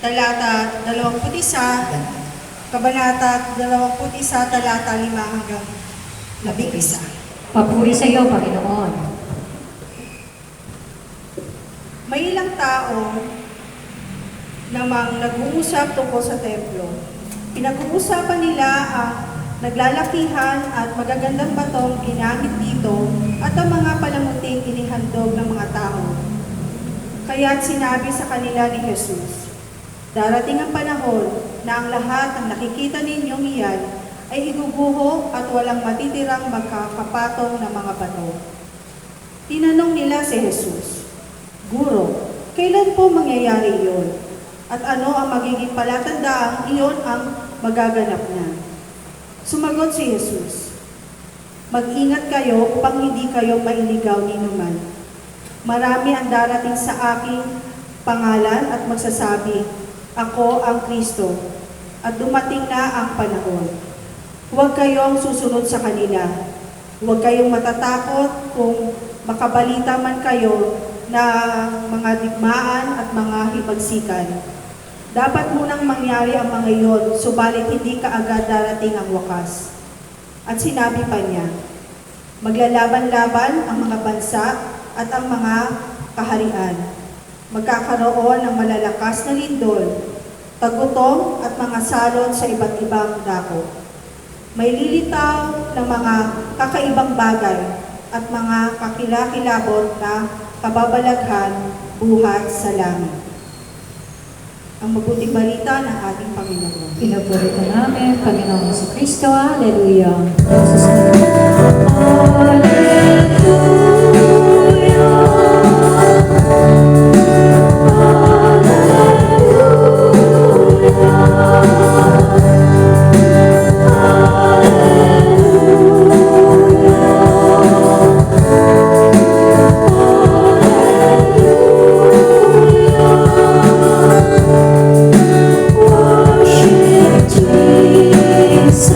talata 21, Kabanata 21, talata 5 hanggang 11. Papuri sa iyo, Panginoon. May ilang tao namang nag-uusap tungkol sa templo. Pinag-uusapan nila ang naglalakihan at magagandang batong ginamit dito at ang mga palamuting inihandog ng mga tao. Kaya't sinabi sa kanila ni Jesus, darating ang panahon na ang lahat ng nakikita ninyong iyan ay iguguho at walang matitirang magkakapatong na mga bato. Tinanong nila si Jesus, Guro, kailan po mangyayari iyon? At ano ang magiging palatandaang iyon ang magaganap na? Sumagot si Jesus, mag-ingat kayo upang hindi kayo mailigaw ni naman. Marami ang darating sa aking pangalan at magsasabi, ako ang Kristo, at dumating na ang panahon. Huwag kayong susunod sa kanila. Huwag kayong matatakot kung makabalita man kayo na mga digmaan at mga hibagsikan. Dapat munang mangyari ang mga iyon, subalit hindi kaagad darating ang wakas. At sinabi pa niya, maglalaban-laban ang mga bansa at ang mga kaharian. Magkakaroon ng malalakas na lindol, tagutom at mga salot sa iba't ibang dako. May lilitaw ng mga kakaibang bagay at mga kakilakilabot na kababalaghan buhat sa langit. Ang mabuting balita ng ating Panginoon. Pinupuri ka namin, Panginoon Jesucristo. Hallelujah. Jesus.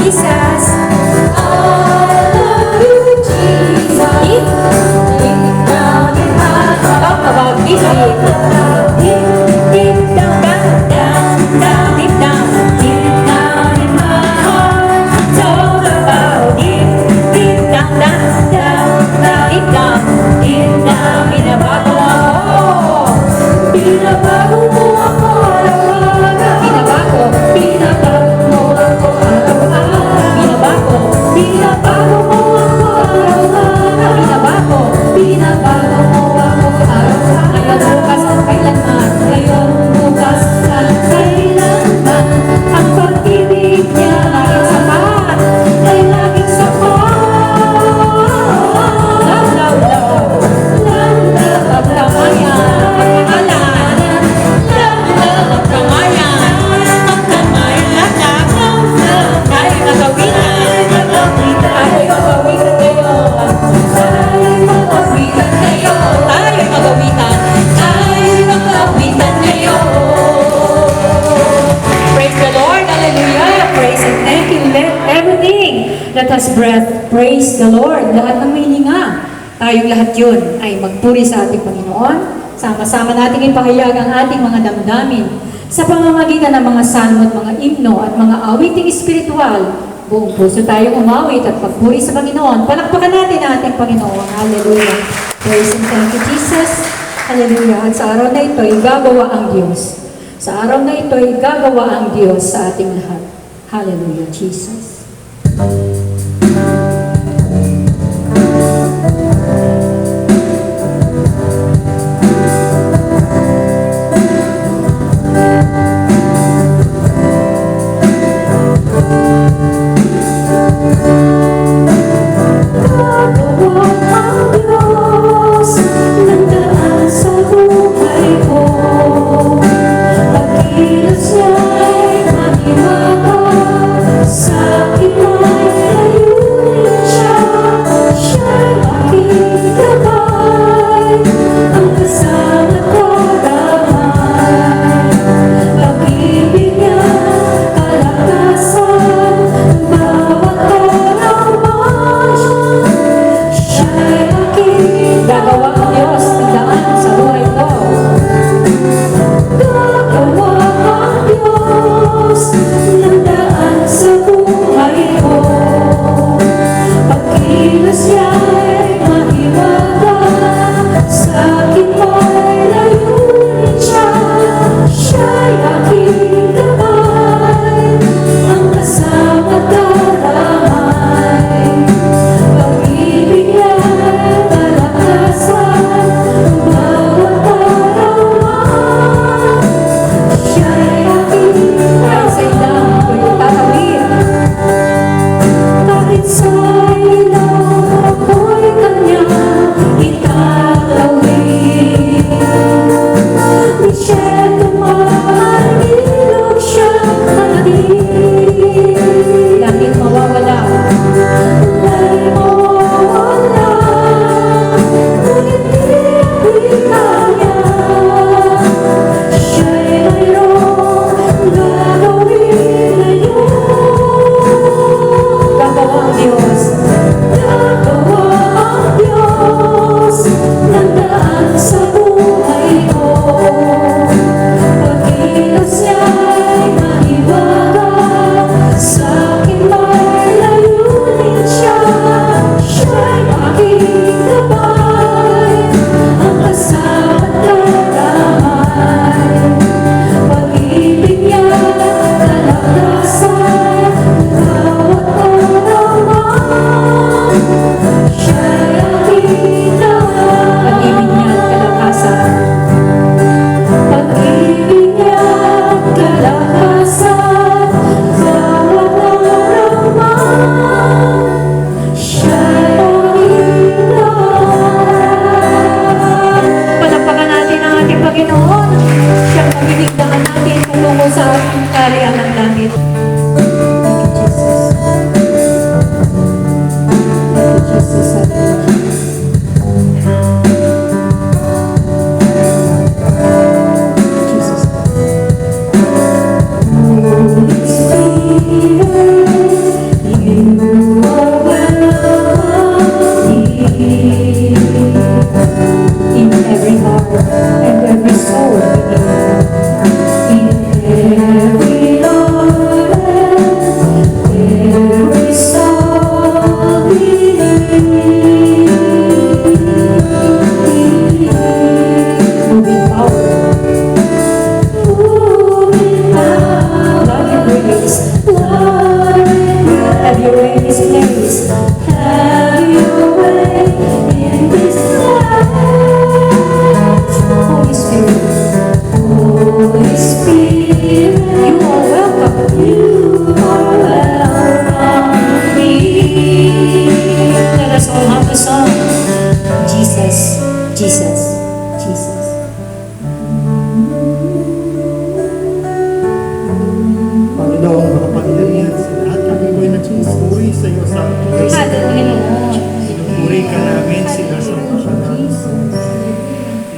Jesus. I love you, Jesus. Deep, deep down in my heart. Talk about deep, deep. Deep, deep down, down, down, deep down. Deep down in my heart. It's all about deep, deep down, down, down, down, deep down. Deep down, binabago ako. Binabago mo ako araw-araw. Binabago, binabago mo ako araw-araw. Binabago, binabago mo ako araw-araw. Binabago, binabago mo ako araw-araw. Ngayon, bukas at kailanman. Ngayon, bukas at kailanman. Ang pag-ibig niya ay sapat. Ay laging sapat. Love, love, love. Love, love, love, kamayan. Pagmamahalan. Love, love, love, kamayan. Pagkamayan, love, love, love. Tayo magawitan. Tayo magawitan kayo. Tayo magawitan kayo. Tayo magawitan. Tayo magawitan kayo. Praise the Lord. Hallelujah. Praise and thank you. Let everything that has breath praise the Lord. Lahat ng may hininga. Tayong lahat yun ay magpuri sa ating Panginoon. Sama-sama nating ipahayag ang ating mga damdamin sa pamamagitan ng mga salmo at mga himno at mga awiting espiritual. Buong puso tayong umawit at pagpuri sa Panginoon. Palakpakan natin ang ating Panginoon. Hallelujah. Praise and thank you, Jesus. Hallelujah. At sa araw na ito ay gagawa ang Diyos. Sa araw na ito ay gagawa ang Diyos sa ating lahat. Hallelujah, Jesus. Gagawa ang Diyos ng daan sa buhay ko. Pagkilos niya'y maniwala sa aking may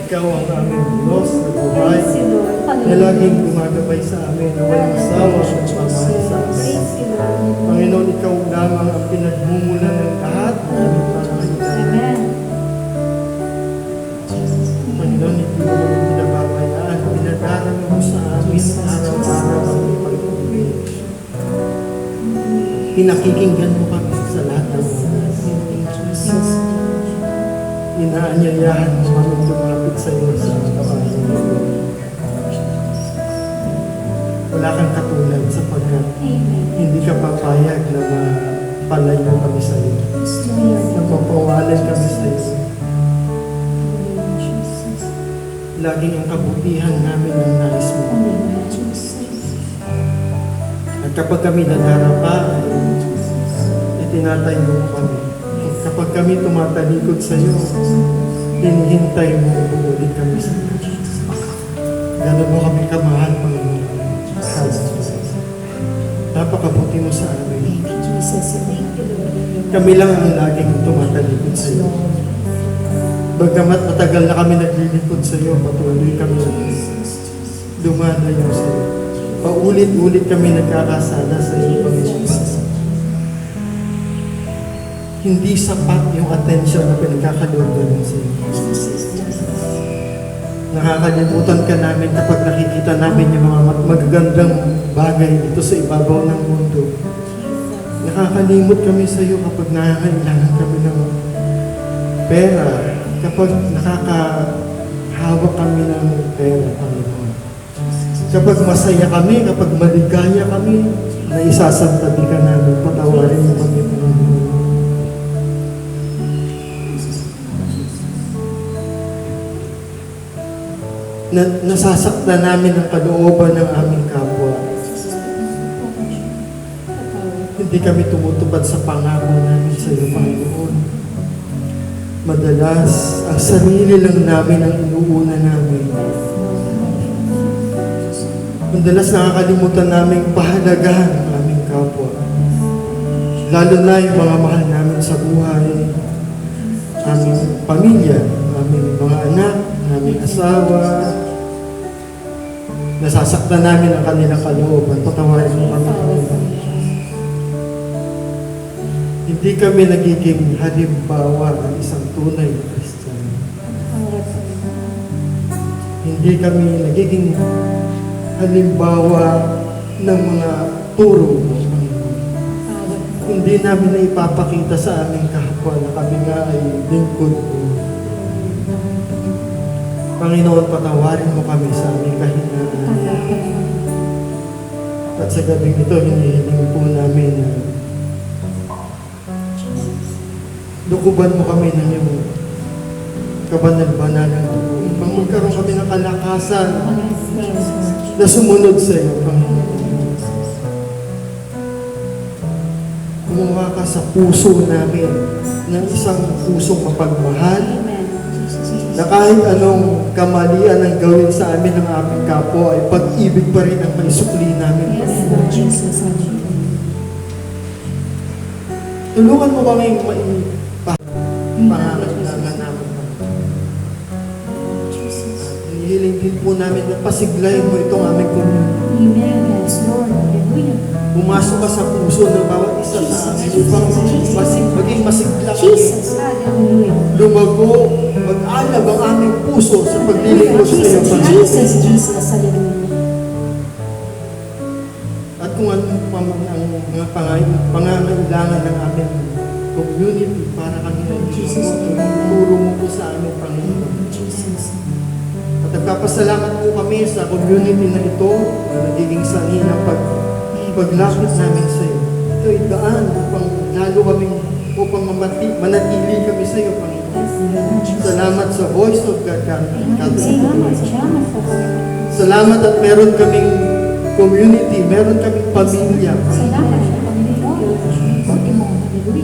Ikaw ang aming Diyos na buhay, Praise you, Lord. na laging gumagabay sa amin na walang sawa at pagmamahal sa amin. Praise you, Lord. Panginoon, ikaw lamang ang pinagmumulan ng lahat ng aming pangangailangan. Amen. Panginoon, hindi mo kami pinababayaan. Pinadarama mo sa amin araw-araw ang iyong pag-ibig. Pinakikinggan mo kami sa lahat ng oras. Inaanyayahan mo kami lumapit sa iyo sa araw-araw. Wala kang katulad sapagkat Amen. hindi ka papayag na mapalayo kami sa iyo. Napapawalan kami sa iyo. Laging ang kabutihan namin ang nais mo. At kapag kami nadarapa, itinatayo mo kami. Kapag kami tumatalikod sa iyo, hinihintay mo ulit kami sa iyo. Ganun mo kami kamahal, Panginoon. Napakabuti mo sa amin. Kami lang ang laging tumatalikod sa iyo. Bagamat matagal na kami naglilipod sa iyo, patuloy kami dumadayo sa iyo. Paulit-ulit kami nagkakasala sa iyo, Panginoon. Hindi sapat yung attention na pinagkakalood namin sa iyo. Nakakalimutan ka namin kapag nakikita namin yung mga magagandang bagay dito sa ibabaw ng mundo. Nakakalimot kami sa iyo kapag nakakailangan kami ng pera, kapag nakakahawak kami ng pera, Panginoon. Kapag masaya kami, kapag maligaya kami, na isasantabi ka namin, patawarin mo kami, Panginoon. Nasasaktan namin ang kalooban ng aming kapwa. Hindi kami tumutupad sa pangako namin sa iyo, Panginoon. Madalas, ang sarili lang namin ang inuuna namin. Madalas nakakalimutan namin pahalagahan ang aming kapwa. Lalo na yung mga mahal namin sa buhay, aming pamilya, aming mga anak, aming asawa. Nasasaktan namin ang kanilang kalooban. Patawarin mo kami, Panginoon. Hindi kami nagiging halimbawa ng isang tunay na Kristiyano. Hindi kami nagiging halimbawa ng mga turo mo, Panginoon. Hindi namin na ipapakita sa aming kapwa na kami nga ay lingkod mo. Panginoon, patawarin mo kami sa aming kahinaan. At sa gabing ito, hinihiling po namin na lukuban mo kami ng iyong kabanal-banal ng dugo. Upang magkaroon kami ng kalakasan na sumunod sa iyo, Panginoon. Kumuha ka sa puso namin ng isang pusong mapagmahal, na kahit anong kamalian ang gawin sa amin ng aming kapwa ay pag-ibig pa rin ang maisukli namin. Tulungan mo kami pangangailangan namin. Hinihiling din po namin na pasiglayin mo itong aming community. Pumasok ka sa puso ng bawat isa sa amin upang maging masigla kami. Lumago, mag-alab ang aming puso sa paglilingkod sa iyo, Panginoon. At kung ano pa man ang mga pangangailangan ng aming community para kami ay turo mo po sa aming Panginoon. At nagpapasalamat po kami sa community na ito na nagiging sanhi ng paglapit namin sa iyo. Ito ay daan upang manatili kami sa iyo, Panginoon. Salamat sa Voice of God, salamat at meron kaming community, meron kaming pamilya.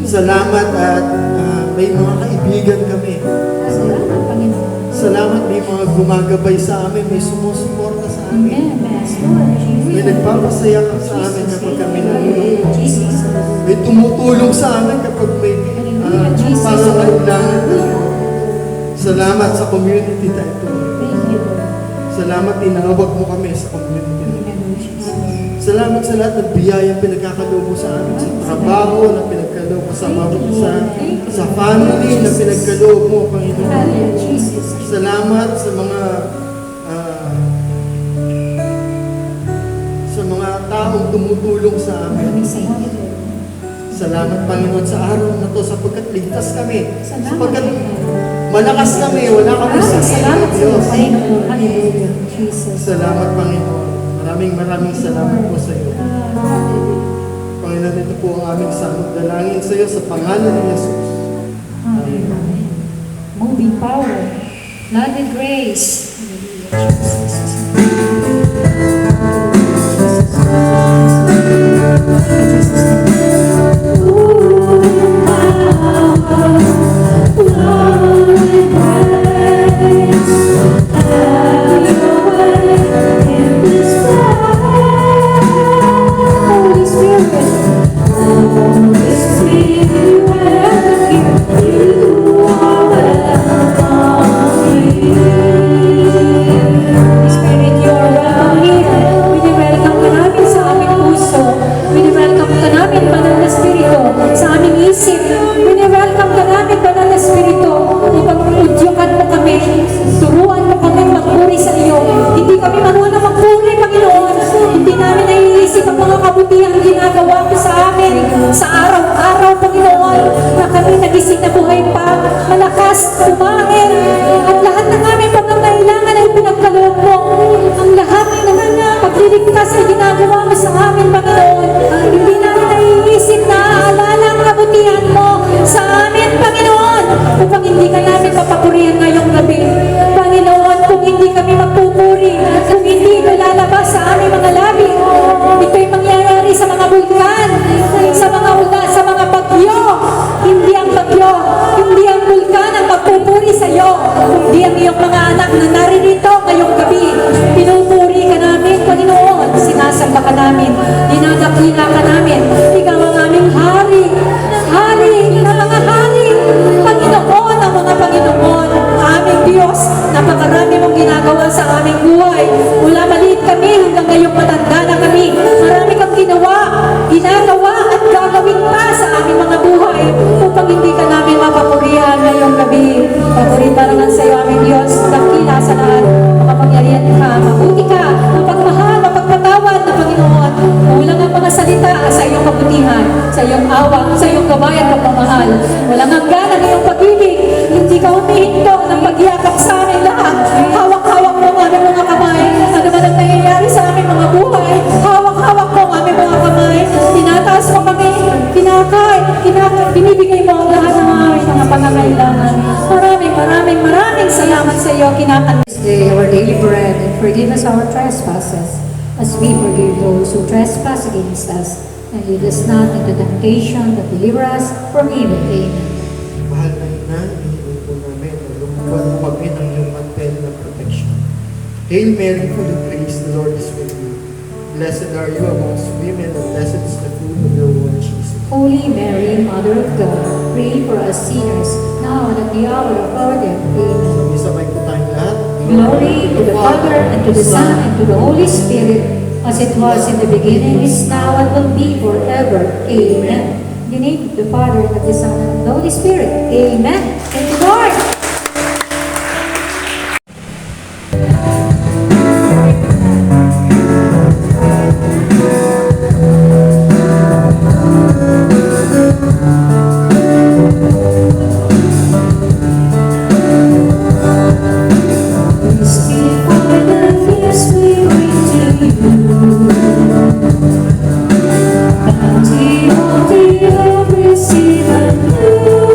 Salamat at may mga kaibigan kami. Salamat may mga gumagabay sa amin, may sumusuporta sa amin. May nagpapasaya ka sa amin kapag kami nalulungkot. May tumutulong sa amin kapag may pangangailangan. Salamat sa community na ito. Thank you, Lord. Salamat tinawag mo kami sa community na ito. Amen, Lord Jesus. Salamat sa lahat ng biyayang pinagkakaloob mo sa amin, sa trabaho na pinagkaloob mo sa family na pinagkaloob mo, Panginoon. Hallelujah, Jesus. Salamat sa mga taong tumutulong sa amin. Thank you, Lord. Salamat, Panginoon, sa araw na to sapagkat ligtas kami. Salamat. Sapagkat malakas kami, wala kami sa Salamat sa iyo, Diyos. Panginoon. Hallelujah, Jesus. Salamat, Panginoon. Maraming salamat po sa iyo. Panginoon, ito po ang aming samot dalangin sa iyo sa pangalan ni Jesus. Amen. Moving power. Love and grace. Holy Spirit, Holy Spirit, you are here. You are welcome here. Holy Spirit, you are welcome here. Wini-welcome ka namin sa aming puso. Wini-welcome ka namin, Banal na Espiritu, sa aming isip. Wini-welcome ka namin, Banal na Espiritu, upang udyukan mo kami. Turuan mo kami magpuri sa iyo. Hindi kami marunong magpuri, Panginoon. Hindi namin naiisip ang mga kabutihang ginagawa mo sa amin sa araw-araw, Panginoon, na kami nagising na buhay pa, malakas, kumain, at lahat ng aming pangangailangan ay pinagkaloob mo. Ang lahat ng pagliligtas ay ginagawa mo sa amin, Panginoon. Hindi namin naiisip na aalala ang kabutihan mo sa amin, Panginoon, upang hindi ka namin papapurihan ngayong gabi. Panginoon, kung hindi kami magpupuri, kung hindi ito lalabas sa aming mga labi, ito'y mangyayari sa mga bulkan, sa mga bagyo. Hindi ang bagyo, hindi ang bulkan ang magpupuri sa iyo, kundi ang iyong mga anak na naririto ngayong gabi. Pinupuri ka namin, Panginoon. Sinasamba ka namin, dinadakila ka namin. Ikaw ang aming hari, hari na mga hari, Panginoon ang mga Panginoon, aming Diyos. Napakarami mong ginagawa sa aming buhay. Mula maliit kami hanggang ngayong matanda na kami. Marami kang ginagawa at gagawin pa sa aming mga buhay upang hindi ka namin mapapurihan ngayong gabi. Papurihan naman sa iyo, aming Diyos. Dakila sa lahat. Makapangyarihan ka, mabuti ka, mapagmahal, mapagpatawad na Panginoon. Kulang ang mga salita sa iyong kabutihan, sa iyong awa, sa iyong gabay at pagmamahal. Walang hanggan ang iyong pag-ibig. Hindi ka humihinto ng pagyakap sa amin lahat. Hawak-hawak mo ang aming mga kamay. Ano man ang nangyayari sa aming mga buhay, hawak-hawak mo ang aming mga kamay. Tinataas mo kami, binibigay mo ang lahat ng aming mga pangangailangan. Maraming salamat sa iyo. Kinakanta this day our daily bread, and forgive us our trespasses, as we forgive those who trespass against us. And lead us not into temptation, but deliver us from evil. Amen. Mahal na ina, iniwan po namin na lumabas mo kami ng iyong mantel ng protection. Hail Mary, full of grace, the Lord is with you. Blessed are you amongst women, and blessed is the fruit of your womb, Jesus. Holy Mary, Mother of God, pray for us sinners, now and at the hour of our death. Amen. Sabay po tayong lahat. Glory to the Father, and to the Son, and to the Holy Spirit, as it was in the beginning, is now, and will be forever. Amen. In the name of the Father, and of the Son, and of the Holy Spirit. Amen. Thank you, Lord. Receive a new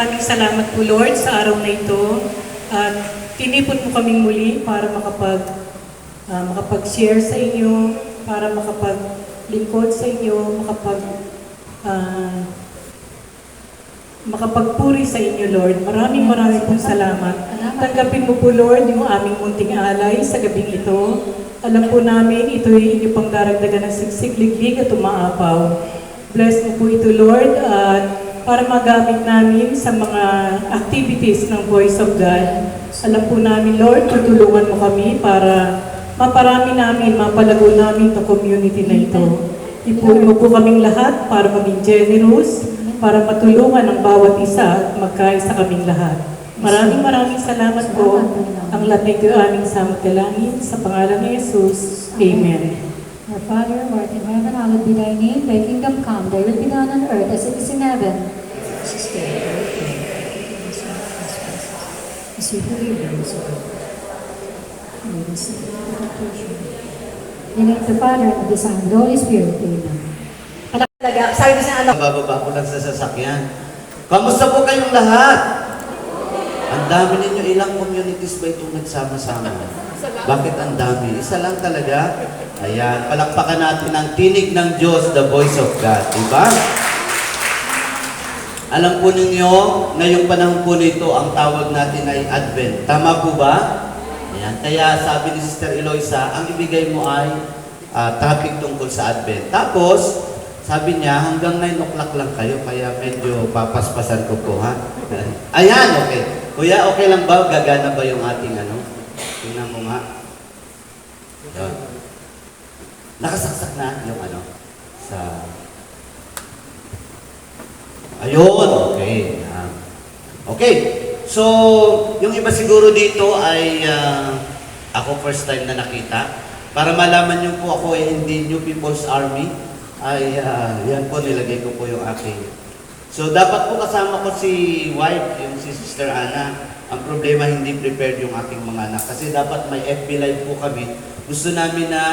Maraming salamat po Lord sa araw na ito at tinipon mo kaming muli para makapag-share sa inyo, para makapaglingkod sa inyo, makapagpuri sa inyo Lord. Maraming pong salamat. Tanggapin mo po Lord yung aming munting alay sa gabing ito. Alam po namin ito ay inyo pang daragdagan ng siksik, liglig at umaapaw. Bless mo po ito Lord at para magamit namin sa mga activities ng Voice of God. Alam po namin, Lord, tutulungan mo kami para maparami namin, mapalago namin itong community na ito. Ipunin mo po kaming lahat para maging generous, para matulungan ang bawat isa at magkaisa kaming lahat. Maraming salamat po. Ang lahat na ito aming samot-dalangin sa pangalan ni Jesus. Amen. Our Father, who art in heaven, hallowed be thy name. Thy kingdom come, thy will be done on earth as it is in heaven. As we believe in this world. In the name of the Father, and of the Son, and of the Holy Spirit. Amen. Talaga, sabi ko sa anak, Bababa ko lang sa sasakyan. Kamusta po kayong lahat? Ang dami ninyo, ilang communities ba itong nagsama-sama? Bakit ang dami? Isa lang talaga. Ayan, palakpakan natin ang tinig ng Diyos, the voice of God. Diba? Alam po ninyo, ngayong panahon po nito, ang tawag natin ay Advent. Tama po ba? Ayan, kaya sabi ni Sister Eloisa, ang ibigay mo ay topic tungkol sa Advent. Tapos, sabi niya, hanggang 9 o'clock lang kayo, kaya medyo papaspasan ko po, ha? Ayan, okay. Kuya, okay lang ba? Gagana ba yung ating ano? Tingnan mo nga. Yun. Nakasaksak na yung ano? Sa... Ayun, okay. Okay. So, yung iba siguro dito ay ako first time na nakita. Para malaman niyo po ako ay hindi New People's Army. Ay, yan po, nilagay ko po yung aking. So, dapat po kasama ko si wife, yung si Sister Ana. Ang problema, hindi prepared yung aking mga anak. Kasi dapat may FB Live po kami. Gusto namin na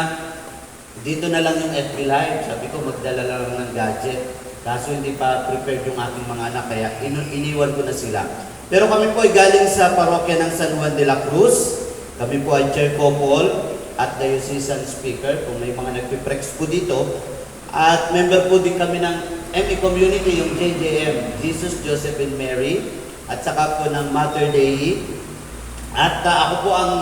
dito na lang yung FB Live. Sabi ko, magdala lang ng gadget. Kaso hindi pa prepared yung aking mga anak, kaya iniwan ko na sila. Pero kami po ay galing sa parokya ng San Juan de la Cruz. Kami po ay chair couple at diocesan speaker, kung may mga nagpiprex po dito. At member po din kami ng ME Community, yung JJM, Jesus, Joseph, and Mary. At saka po ng Mater Dei. At ako po ang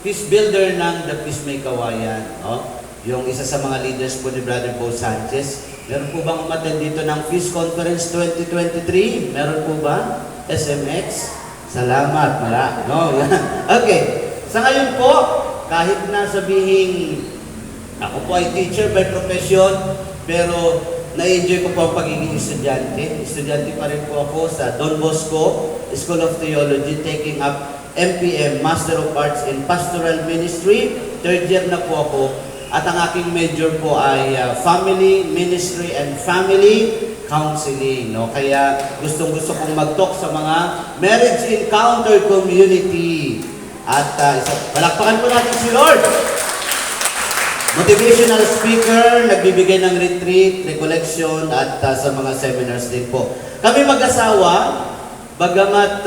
peace builder ng The Peace May Kawayan. No? Yung isa sa mga leaders po ni Brother Bo Sanchez. Meron po bang umattend dito ng Peace Conference 2023? Meron po ba? SMX? Salamat, no? Okay. Sa ngayon po, kahit na sabihin, ako po ay teacher by profession, pero na-enjoy ko po ang pagiging estudyante. Estudyante pa rin po ako sa Don Bosco School of Theology, taking up MPM, Master of Arts in Pastoral Ministry. Third year na po ako. At ang aking major po ay Family, Ministry, and Family Counseling. No? Kaya gustong-gusto kong mag-talk sa mga marriage encounter community. At palakpakan po natin si Lord. Motivational speaker, nagbibigay ng retreat, recollection, at sa mga seminars din po. Kami mag-asawa, bagamat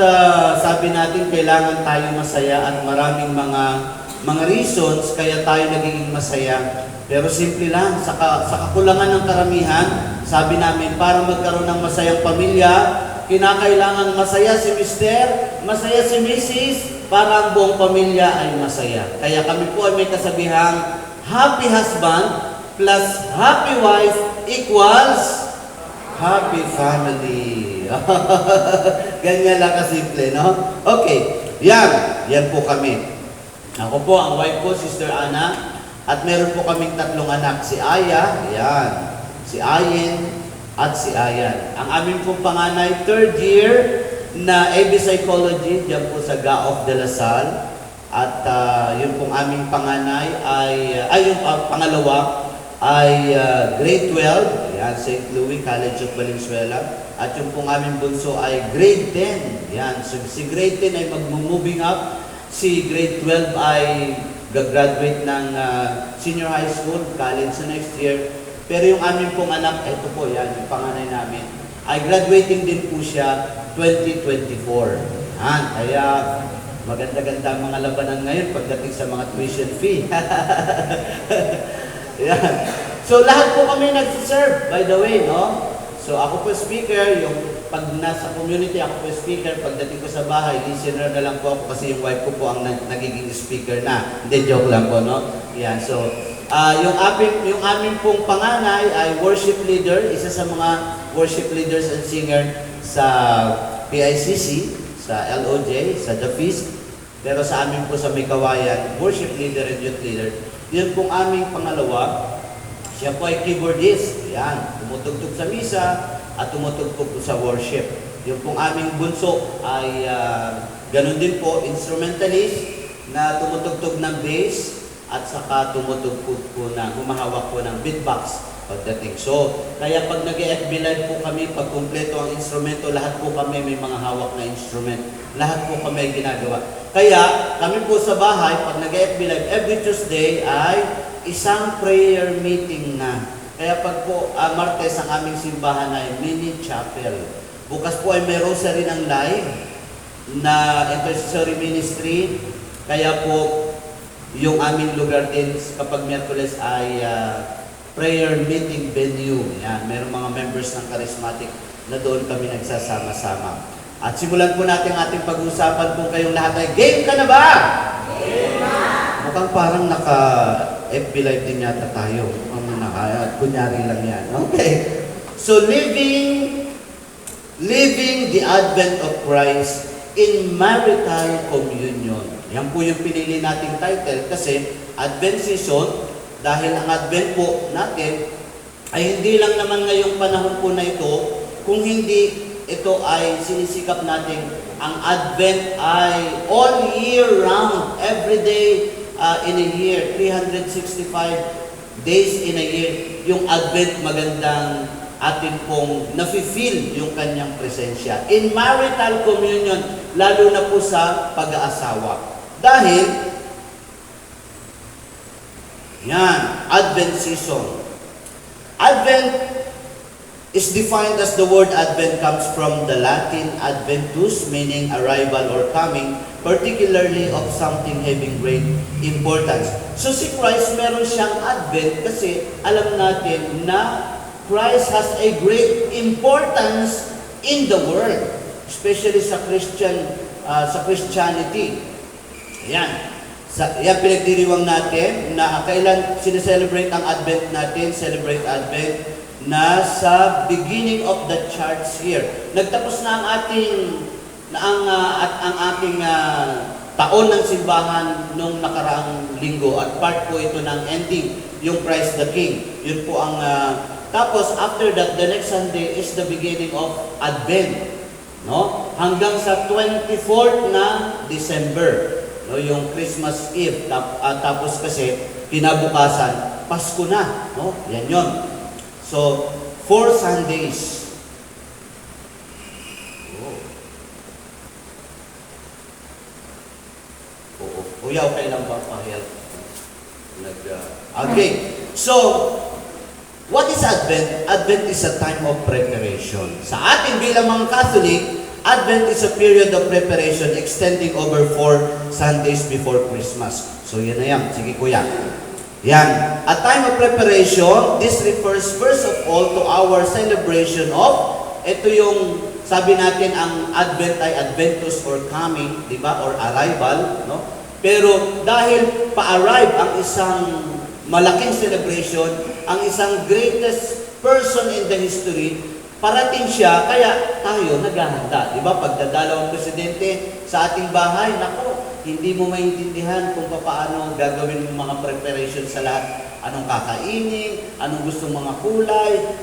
sabi natin kailangan tayo masaya at maraming mga reasons kaya tayo nagiging masaya. Pero simple lang, sa kakulangan ng karamihan, sabi namin, para magkaroon ng masayang pamilya, kinakailangan masaya si Mr., masaya si Mrs., para ang buong pamilya ay masaya. Kaya kami po ay may kasabihang, happy husband plus happy wife equals happy family. Ganyan lang kasimple, no? Okay, yan po kami. Ako po, ang wife ko, Sister Ana, at meron po kaming 3 anak, si Aya, yan, si Ayen, at si Ayan. Ang aming pong panganay, 3rd year na AB Psychology, dyan po sa GAOF de La Salle. At yung pong aming panganay yung pangalawa ay grade 12, yan, St. Louis College of Valenzuela. At yung pong aming bunso ay grade 10, yan. So, si grade 10 ay mag-moving up. Si grade 12 ay gagraduate ng senior high school, college sa next year. Pero yung aming pong anak, ito po yan, yung panganay namin. ay graduating din po siya 2024. Kaya maganda-ganda ang mga labanan ngayon pagdating sa mga tuition fee. Yan. So lahat po kami nag-serve, by the way, no? So ako po speaker, yung pag nasa community ako po speaker, pagdating ko sa bahay, listener na lang po ako kasi yung wife ko po ang nagiging speaker na. Hindi, joke lang po, no? Yan, so yung aming pong panganay ay worship leader, isa sa mga worship leaders and singer sa PICC, sa LOJ, sa The Feast. Pero sa amin po sa Mikawayan, worship leader and youth leader. Yun pong aming pangalawa, siya po ay keyboardist. Yan, tumutugtog sa misa at tumutugtog po sa worship. Yung pong aming bunso ay ganun din po, instrumentalist na tumutugtog ng bass at saka tumutugtog po humahawak po ng beatbox pagdating. So, kaya pag nag-FB live po kami, pag kumpleto ang instrumento, lahat po kami may mga hawak na instrument. Lahat po kami ay ginagawa. Kaya, kami po sa bahay, pag nag-FB live, every Tuesday ay isang prayer meeting na. Kaya pag po, Martes, ang aming simbahan ay mini chapel. Bukas po ay may rosary ng live na intercessory ministry. Kaya po, yung aming lugar din kapag Miyerkules ay prayer meeting venue. Yan, mayroong mga members ng charismatic na doon kami nagsasama-sama. At simulan po natin ating pag-uusapan kung kayong lahat ay game ka na ba? Game na! Mukhang parang naka-FB live din yata tayo. Kunyari lang yan. Okay. So, living the Advent of Christ in marital communion. Yan po yung pinili nating title kasi Advent season, dahil ang Advent po natin ay hindi lang naman ngayong panahon po na ito, kung hindi ito ay sinisikap natin, ang Advent ay all year round, every day in a year, 365 days in a year, yung Advent magandang atin pong nafe-feel yung kanyang presensya. In marital communion, lalo na po sa pag-aasawa. Dahil yan, Advent season. Advent is defined as the word Advent comes from the Latin adventus, meaning arrival or coming, particularly of something having great importance. So si Christ meron siyang Advent kasi alam natin na Christ has a great importance in the world, especially sa Christianity. Yan. Yan pinagdiriwang natin na kailan sineselebrate ang Advent natin, celebrate Advent, na sa beginning of the church year. Nagtapos na ang ating taon ng simbahan nung nakaraang linggo at part po ito ng ending, yung Christ the King. Yun po ang tapos after that, the next Sunday is the beginning of Advent, no? Hanggang sa 24th na December. No, yung Christmas Eve, tapos kasi kinabukasan, Pasko na, no? Yan yun. So, 4 Sundays. Kuya, okay lang ba pa-help? Okay. So, what is Advent? Advent is a time of preparation. Sa atin bilang mga Catholic, Advent is a period of preparation extending over 4 Sundays before Christmas. So yan na yan. Sige kuya. Yan. A time of preparation, this refers first of all to our celebration of, ito yung sabi natin ang Advent ay Adventus or coming, di ba? Or arrival, no? Pero dahil pa-arrive ang isang malaking celebration, ang isang greatest person in the history, parating siya, kaya tayo naghahanda. Di ba? Pagdadalaw ang presidente sa ating bahay, nako, hindi mo maintindihan kung paano gagawin yung mga preparation sa lahat. Anong kakainin, anong gusto mga kulay,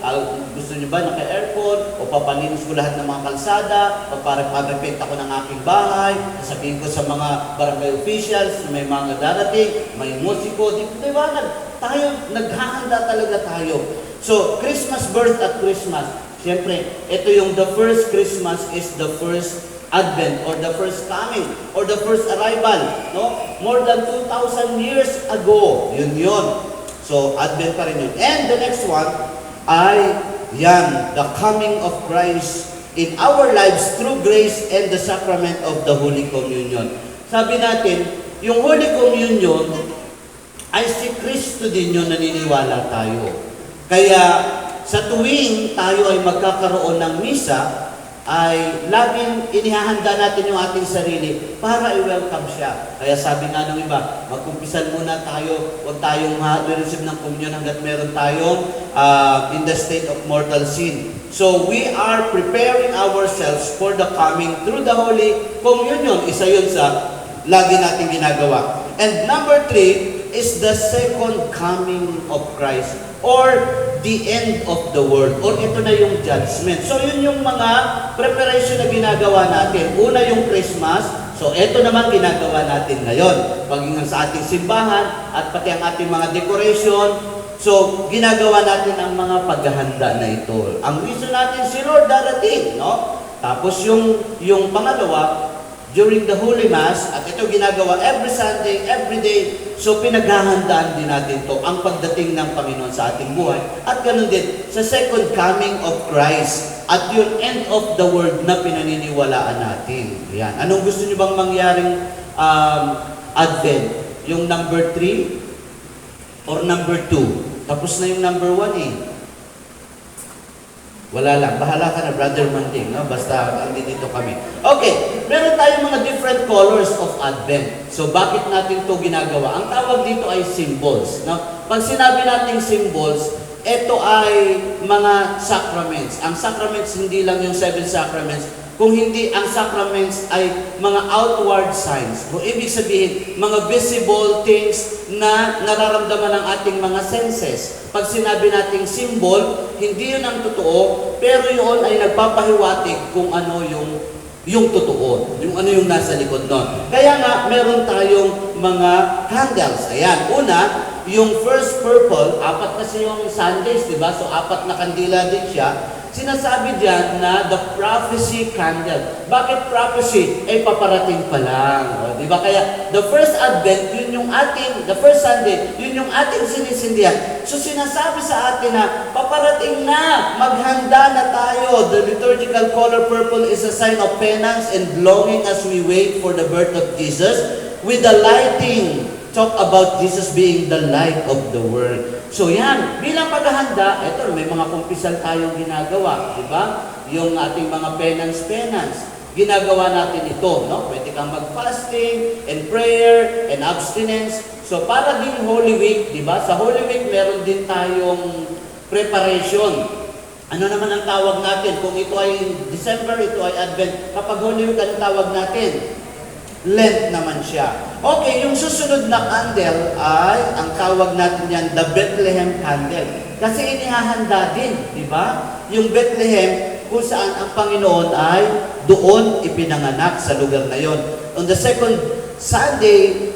gusto niyo ba naka-aircon, o papalinis ko lahat ng mga kalsada, pag-repaint ako ng aking bahay, sasabihin ko sa mga barangay officials, may mga darating, may musiko, di ba? Tayo, naghahanda talaga tayo. So, Christmas birth at Christmas, siyempre, ito yung the first Christmas is the first Advent or the first coming or the first arrival, no? More than 2,000 years ago. Yun. So, Advent pa rin yun. And the next one ay yan, the coming of Christ in our lives through grace and the sacrament of the Holy Communion. Sabi natin, yung Holy Communion ay si Kristo din yung naniniwala tayo. Kaya sa tuwing tayo ay magkakaroon ng misa, ay laging inihahanda natin yung ating sarili para i-welcome siya. Kaya sabi nga ng iba, magkumpisan muna tayo, huwag tayong ma-receive ng communion hanggat meron tayong in the state of mortal sin. So we are preparing ourselves for the coming through the Holy Communion. Isa yun sa lagi natin ginagawa. And number 3 is the second coming of Christ or the end of the world, or ito na yung judgment. So yun yung mga preparation na ginagawa natin. Una yung Christmas, so ito naman ginagawa natin ngayon. Paging sa ating simbahan at pati ang ating mga decoration, so ginagawa natin ang mga paghahanda na ito. Ang reason natin si Lord darating, no? Tapos yung pangalawa, during the Holy Mass, at ito ginagawa every Sunday, every day, so pinaghahandaan din natin to ang pagdating ng Panginoon sa ating buhay. At ganun din, sa second coming of Christ, at yung end of the world na pinaniniwalaan natin. Yan. Anong gusto nyo bang mangyaring Advent? Yung number 3 or number 2? Tapos na yung number 1 eh. Wala lang. Bahala ka na, Brother Manding. No? Basta dito kami. Okay. Meron tayong mga different colors of Advent. So, bakit natin ito ginagawa? Ang tawag dito ay symbols. No? Pag sinabi nating symbols, ito ay mga sacraments. Ang sacraments, hindi lang yung 7 sacraments. Kung hindi, ang sacraments ay mga outward signs. Kung ibig sabihin, mga visible things na nararamdaman ng ating mga senses. Pag sinabi nating symbol, hindi yun ang totoo, pero yun ay nagpapahiwatig kung ano yung totoo, yung ano yung nasa likod nun. Kaya nga, meron tayong mga candles. Ayan, una, yung first purple, 4 kasi yung Sundays, di ba? So, 4 na kandila din siya. Sinasabi diyan na the prophecy candle. Bakit prophecy? Eh, paparating pa lang. O, di ba? Kaya, the first Advent, yun yung ating, the first Sunday, yun yung ating sinisindihan. So, sinasabi sa atin na, paparating na, maghanda na tayo. The liturgical color purple is a sign of penance and longing as we wait for the birth of Jesus. With the lighting, talk about Jesus being the light of the world. So yan, bilang paghahanda, eto, may mga kumpisal tayong ginagawa, di ba? Yung ating mga penance, ginagawa natin ito, no? Pwede kang mag-fasting, and prayer, and abstinence. So para din Holy Week, di ba? Sa Holy Week, meron din tayong preparation. Ano naman ang tawag natin? Kung ito ay December, ito ay Advent. Kapag Holy Week, anong tawag natin? Lent naman siya. Okay, yung susunod na candle ay, ang tawag natin yan, the Bethlehem candle. Kasi inihahanda din, di ba? Yung Bethlehem, kung saan ang Panginoon ay doon ipinanganak sa lugar na yon. On the second Sunday,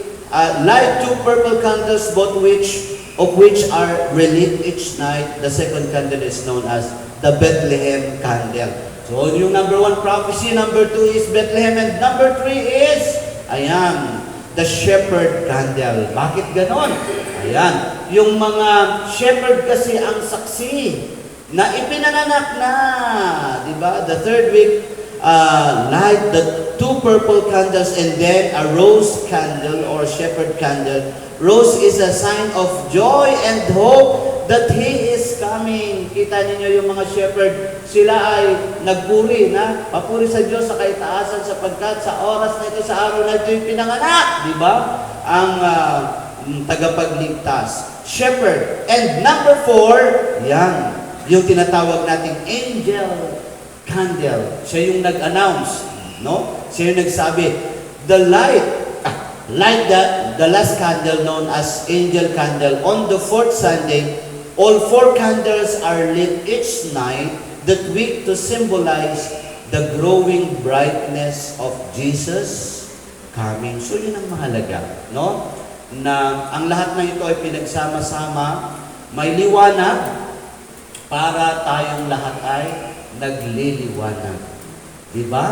light 2 purple candles, both of which are relit each night. The second candle is known as the Bethlehem candle. So, yung number 1 prophecy, number 2 is Bethlehem, and number 3 is, ayan, the shepherd candle. Bakit ganon? Ayan, yung mga shepherd kasi ang saksi na ipinanganak na, di ba? The third week, light the 2 purple candles and then a rose candle or shepherd candle. Rose is a sign of joy and hope that He is coming. Kita niyo yung mga shepherd, sila ay nagpuri na, papuri sa Diyos sa kaitaasan sapagkat sa oras na ito, sa araw na ito yung pinanganak, di ba? Ang tagapagligtas. Shepherd. And number 4, yan, yung tinatawag nating angel candle. Siya yung nag-announce, no? Siya yung nagsabi, the last candle known as angel candle. On the 4th Sunday, all 4 candles are lit each night that week to symbolize the growing brightness of Jesus coming. So yun ang mahalaga, no? Na ang lahat ng ito ay pinagsama-sama, may liwanag para tayong lahat ay nagliliwanag. Diba?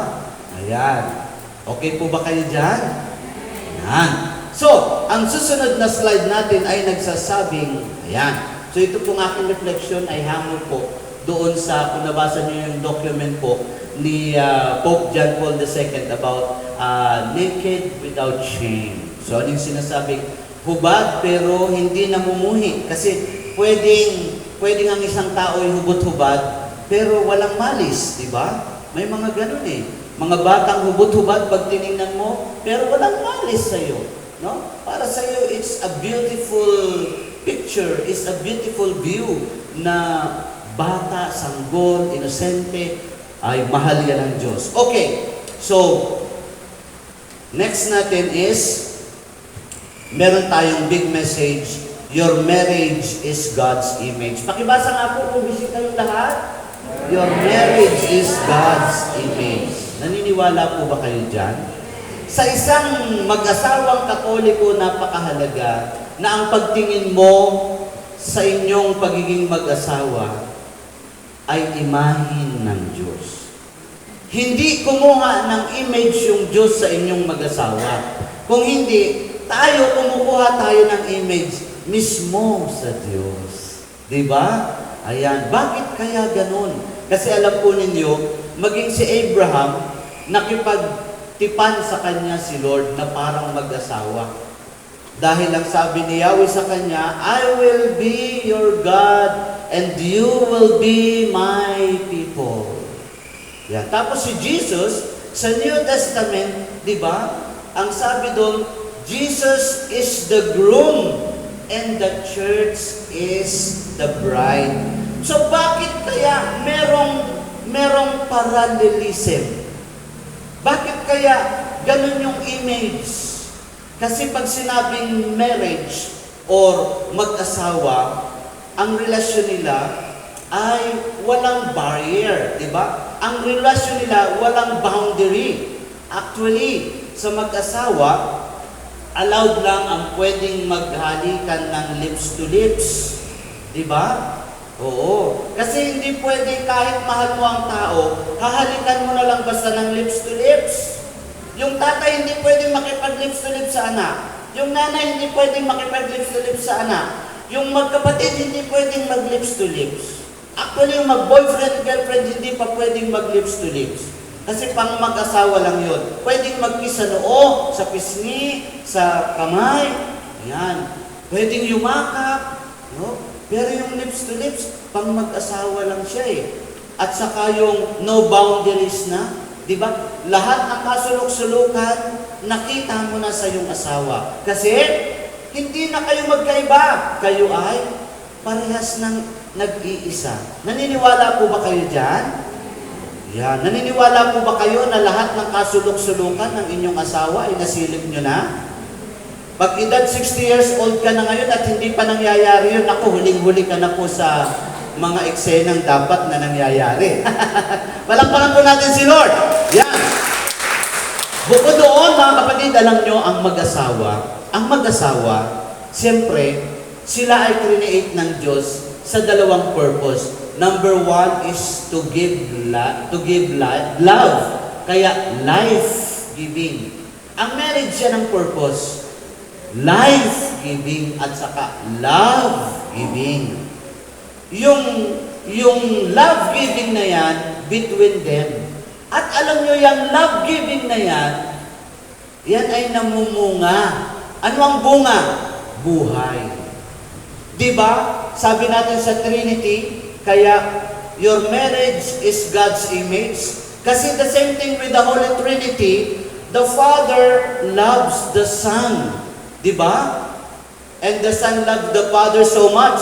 Ayan. Okay po ba kayo dyan? Ayan. So, ang susunod na slide natin ay nagsasabing, ayan. So, ito pong aking reflection ay hamon po doon sa, kung nabasa niyo yung document po ni Pope John Paul II about naked without shame. So, ano yung sinasabing hubad pero hindi namumuhi? Kasi pwedeng ang isang tao ay hubot-hubad pero walang malis, di ba? May mga ganun eh. Mga batang hubot-hubad pag tinignan mo, pero walang malis sa'yo. No? Para sa'yo, it's a beautiful picture, it's a beautiful view na bata, sanggol, inosente, ay mahal yan ng Diyos. Okay, so, next natin is, meron tayong big message, your marriage is God's image. Pakibasa nga po kung busy kayong lahat. Your marriage is God's image. Naniniwala po ba kayo dyan? Sa isang mag-asawang Katoliko, napakahalaga na ang pagtingin mo sa inyong pagiging mag-asawa ay imahin ng Diyos. Hindi kumuha ng image yung Diyos sa inyong mag-asawa. Kung hindi, kumukuha tayo ng image mismo sa Diyos. Diba? Ayan. Bakit kaya ganun? Kasi alam po ninyo, maging si Abraham, nakipagtipan sa kanya si Lord na parang mag-asawa. Dahil ang sabi ni Yahweh sa kanya, I will be your God and you will be my people. Yan. Tapos si Jesus, sa New Testament, di ba? Ang sabi doon, Jesus is the groom and the church is the bride. So bakit kaya merong parallelism? Bakit kaya ganun yung image? Kasi pag sinabing marriage or mag-asawa, ang relasyon nila ay walang barrier, di ba? Ang relasyon nila walang boundary. Actually, sa mag-asawa, allowed lang ang pwedeng maghalikan ng lips to lips. Di ba? Oo. Kasi hindi pwede kahit mahal mo ang tao, hahalikan mo na lang basta ng lips to lips. Yung tatay hindi pwedeng makipag-lips to lips sa anak. Yung nanay hindi pwedeng makipag-lips to lips sa anak. Yung magkapatid hindi pwedeng mag-lips to lips. Actually, yung mag-boyfriend, girlfriend, hindi pa pwedeng mag-lips to lips. Kasi pang mag-asawa lang yun. Pwedeng mag-kiss sa noo, sa pisngi, sa kamay. Ayan. Pwedeng yumakap. No? Pero yung lips to lips, pang mag-asawa lang siya eh. At saka yung no boundaries na. Di ba? Lahat ng kasulok-sulukan, nakita mo na sa iyong asawa. Kasi, hindi na kayo magkaiba. Kayo ay parehas ng nag-iisa. Naniniwala po ba kayo dyan? Yan. Naniniwala po ba kayo na lahat ng kasulok-sulukan ng inyong asawa ay nasilip nyo na? Pag edad 60 years old ka na ngayon at hindi pa nangyayari yun, ako, huling-huli ka na po sa mga eksenang dapat na nangyayari. Palakpakan po natin si Lord. Yan. Bukod doon, mga kapatid, alam nyo, ang mag-asawa, siyempre, sila ay create ng Diyos sa dalawang purpose. Number one is to give love. Kaya, life-giving. Ang marriage yan ang purpose. Life-giving at saka love-giving. Yung love-giving na yan, between them. At alam nyo, yung love-giving na yan ay namumunga. Ano ang bunga? Buhay. Diba? Sabi natin sa Trinity, kaya your marriage is God's image. Kasi the same thing with the Holy Trinity, the Father loves the Son. Diba? And the Son loved the Father so much.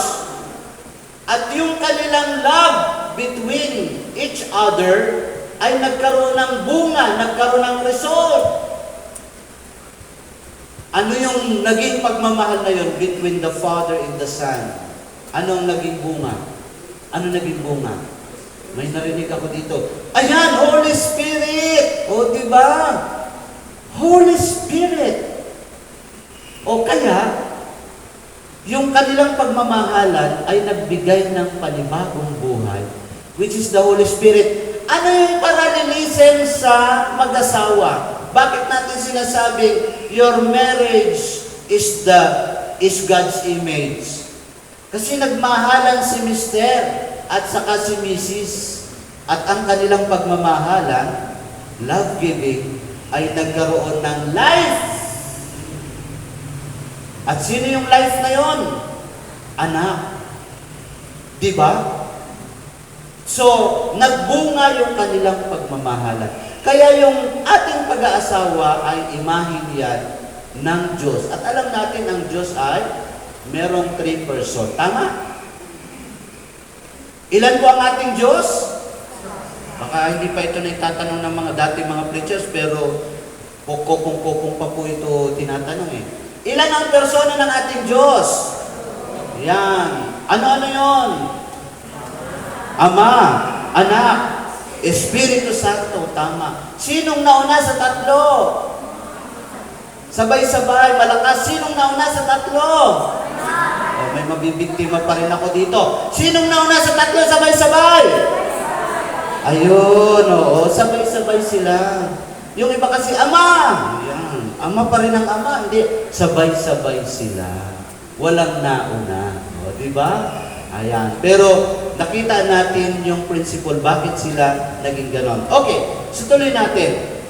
At yung kanilang love between each other ay nagkaroon ng bunga, nagkaroon ng result. Ano yung naging pagmamahal na yun between the Father and the Son? Anong naging bunga? Ano naging bunga? May narinig ako dito. Ayan, Holy Spirit! O, diba? Holy Spirit! O kaya, yung kanilang pagmamahalan ay nagbigay ng panibagong buhay, which is the Holy Spirit. Ano yung parallelism sa mag-asawa? Bakit natin sinasabing your marriage is God's image? Kasi nagmahalan si Mister at saka si Mrs. at ang kanilang pagmamahalan, love-giving, ay nagkaroon ng life. At sino yung life na yon? Anak. Di ba? So, nagbunga yung kanilang pagmamahalan. Kaya yung ating pag-aasawa ay imahin yan ng Diyos. At alam natin ang Diyos ay merong 3 person. Tama? Ilan po ang ating Diyos? Baka hindi pa ito na itatanong ng mga dating mga preachers, pero kukong pa po ito tinatanong eh. Ilan ang persona ng ating Diyos? Yan. Ano-ano yon? Ama, Anak, Espiritu Santo, tama. Sinong nauna sa tatlo? Sabay-sabay, malakas. Sinong nauna sa tatlo? Oh, may mabibiktima pa rin ako dito. Sinong nauna sa tatlo? Sabay-sabay. Ayun, oo, sabay-sabay sila. Yung iba kasi, Ama. Yan. Ama pa rin ang Ama. Hindi, sabay-sabay sila. Walang nauna. O, di ba? Ayan. Pero, nakita natin yung principle, bakit sila naging ganon. Okay, so tuloy natin.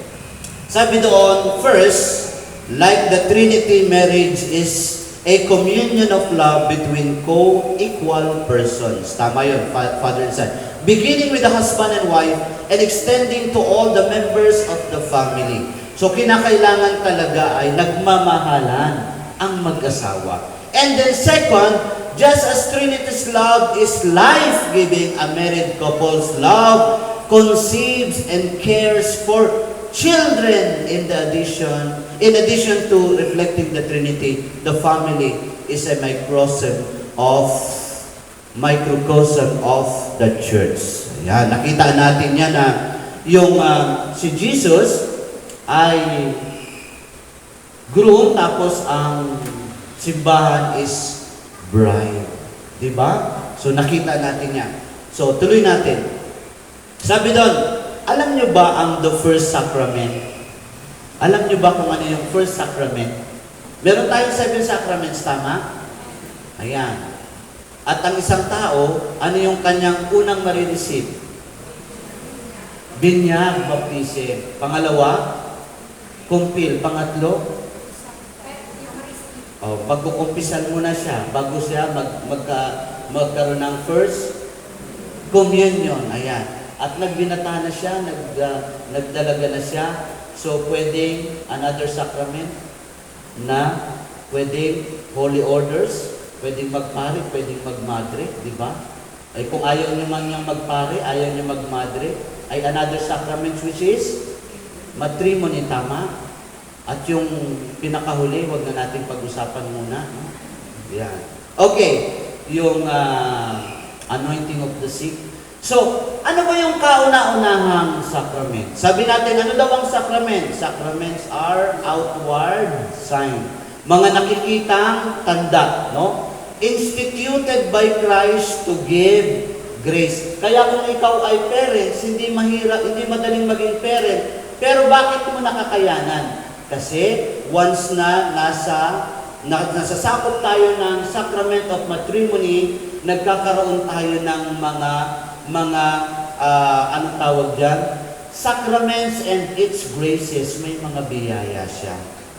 Sabi doon, first, like the Trinity, marriage is a communion of love between co-equal persons. Tama yun, Father and Son. Beginning with the husband and wife and extending to all the members of the family. So, kinakailangan talaga ay nagmamahalan ang mag-asawa. And then second, just as Trinity's love is life-giving, a married couple's love conceives and cares for children in addition to reflecting the Trinity. The family is a microcosm of the church. Yan, nakita natin yan na yung si Jesus ay groom, tapos ang simbahan is bride. Diba? So nakita natin yan. So tuloy natin. Sabi doon, alam nyo ba ang the first sacrament? Alam nyo ba kung ano yung first sacrament? Meron tayong 7 sacraments, tama? Ayan. At ang isang tao, ano yung kanyang unang marireceive? Binyag, baptism. Pangalawa, kumpil. Pangatlo, pagkukumpisan muna siya bago siya magkaroon ng first communion. Ayan. At nagbinata na siya, nagdalaga na siya. So, pwedeng another sacrament na pwedeng holy orders, pwedeng magpare, pwedeng magmadre, di ba? Ay kung ayaw niyo man niyang magpare, ayaw niyo magmadre, ay another sacrament which is matrimony, tama? At yung pinakahuli, wag na natin pag-usapan muna. No? Yan. Okay, yung anointing of the sick. So, ano ba yung kauna-unahang sacrament? Sabi natin, ano daw ang sacrament? Sacraments are outward sign. Mga nakikitang tanda, no? Instituted by Christ to give grace. Kaya kung ikaw ay parents, hindi madaling maging parent, pero bakit mo nakakayanan? Kasi once na nasasakop tayo ng sacrament of matrimony, nagkakaroon tayo ng mga anong tawag dyan? Sacraments and its graces. May mga biyaya siya.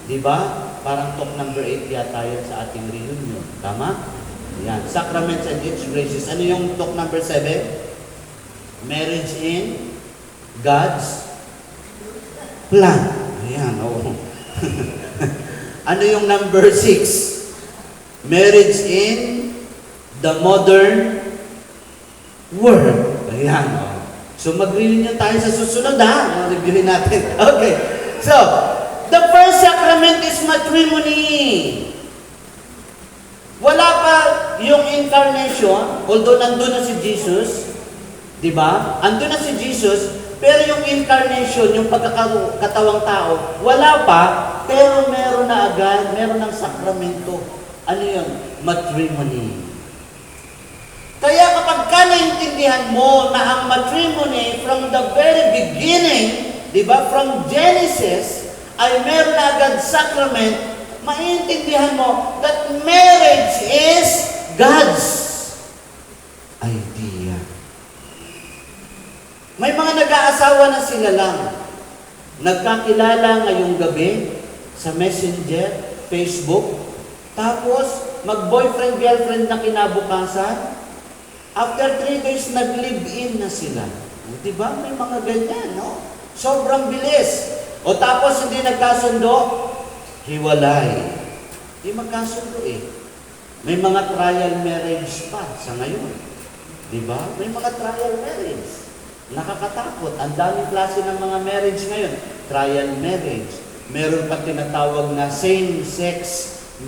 Diba? Parang talk number 8 yata yun sa ating reunion. Tama? Yan. Sacraments and its graces. Ano yung talk number 7? Marriage in God's plan. Ayan, oo. Ano yung number 6? Marriage in the modern world. Ayan, oo. So, mag-reunion tayo sa susunod, ha? Mag-reunion natin. Okay. So, the first sacrament is matrimony. Wala pa yung incarnation, although nandun na si Jesus, di ba? Andun na si Jesus, pero yung incarnation, yung pagkakatawang tao, wala pa, pero meron na agad, meron ng sakramento. Ano yun? Matrimony. Kaya kapag ka naintindihan mo na ang matrimony from the very beginning, di ba, from Genesis, ay meron na agad sacrament, maintindihan mo that marriage is God's idea. May mga nag-aasawa na sila lang. Nagkakilala ngayong gabi sa Messenger, Facebook, tapos mag-boyfriend-girlfriend na kinabukasan. After 3 days, nag-live-in na sila. Diba? May mga ganyan, no? Sobrang bilis. O tapos hindi nagkasundo, hiwalay. Hindi magkasundo eh. May mga trial marriage pa sa ngayon. Diba? May mga trial marriage. Nakakatakot. Ang daming klase ng mga marriage ngayon. Trial marriage. Meron pa tinatawag na same-sex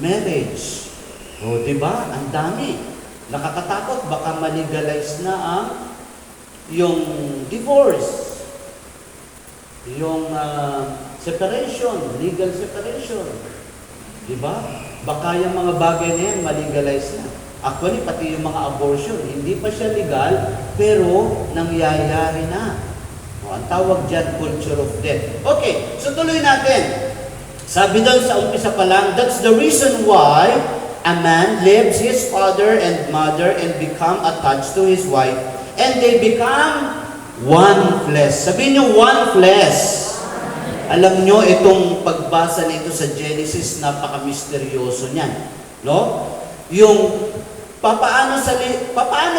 marriage. O diba? Ang dami. Nakakatakot. Baka malegalize na ang yung divorce. Yung separation. Legal separation. Diba? Baka yung mga bagay na yan malegalize na. Actually, pati yung mga abortion, hindi pa siya legal, pero nangyayari na. O, ang tawag dyan, culture of death. Okay, so tuloy natin. Sabi doon sa umpisa pa lang, that's the reason why a man leaves his father and mother and become attached to his wife, and they become one flesh. Sabihin niyo, one flesh. Alam nyo, itong pagbasa nito sa Genesis, napaka-misteryoso niyan. No? Yung papaano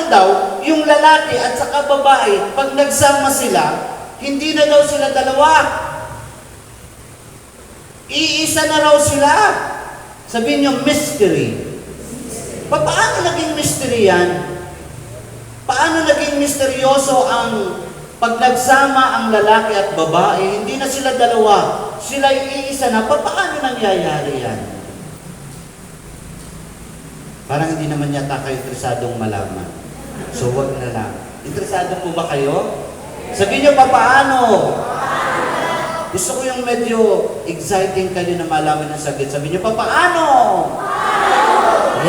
daw, yung lalaki at saka babae, pag nagsama sila, hindi na daw sila dalawa. Iisa na raw sila. Sabihin nyo, mystery. Paano naging mystery yan? Paano naging misteryoso ang pag nagsama ang lalaki at babae, hindi na sila dalawa, sila iisa na, paano nangyayari yan? Parang hindi naman yata kayo interesadong malaman. So, wag na lang. Interesado po ba kayo? Sabihin niyo, paano? Gusto ko yung medyo exciting kayo na malaman ng sagot. Sabihin niyo, paano?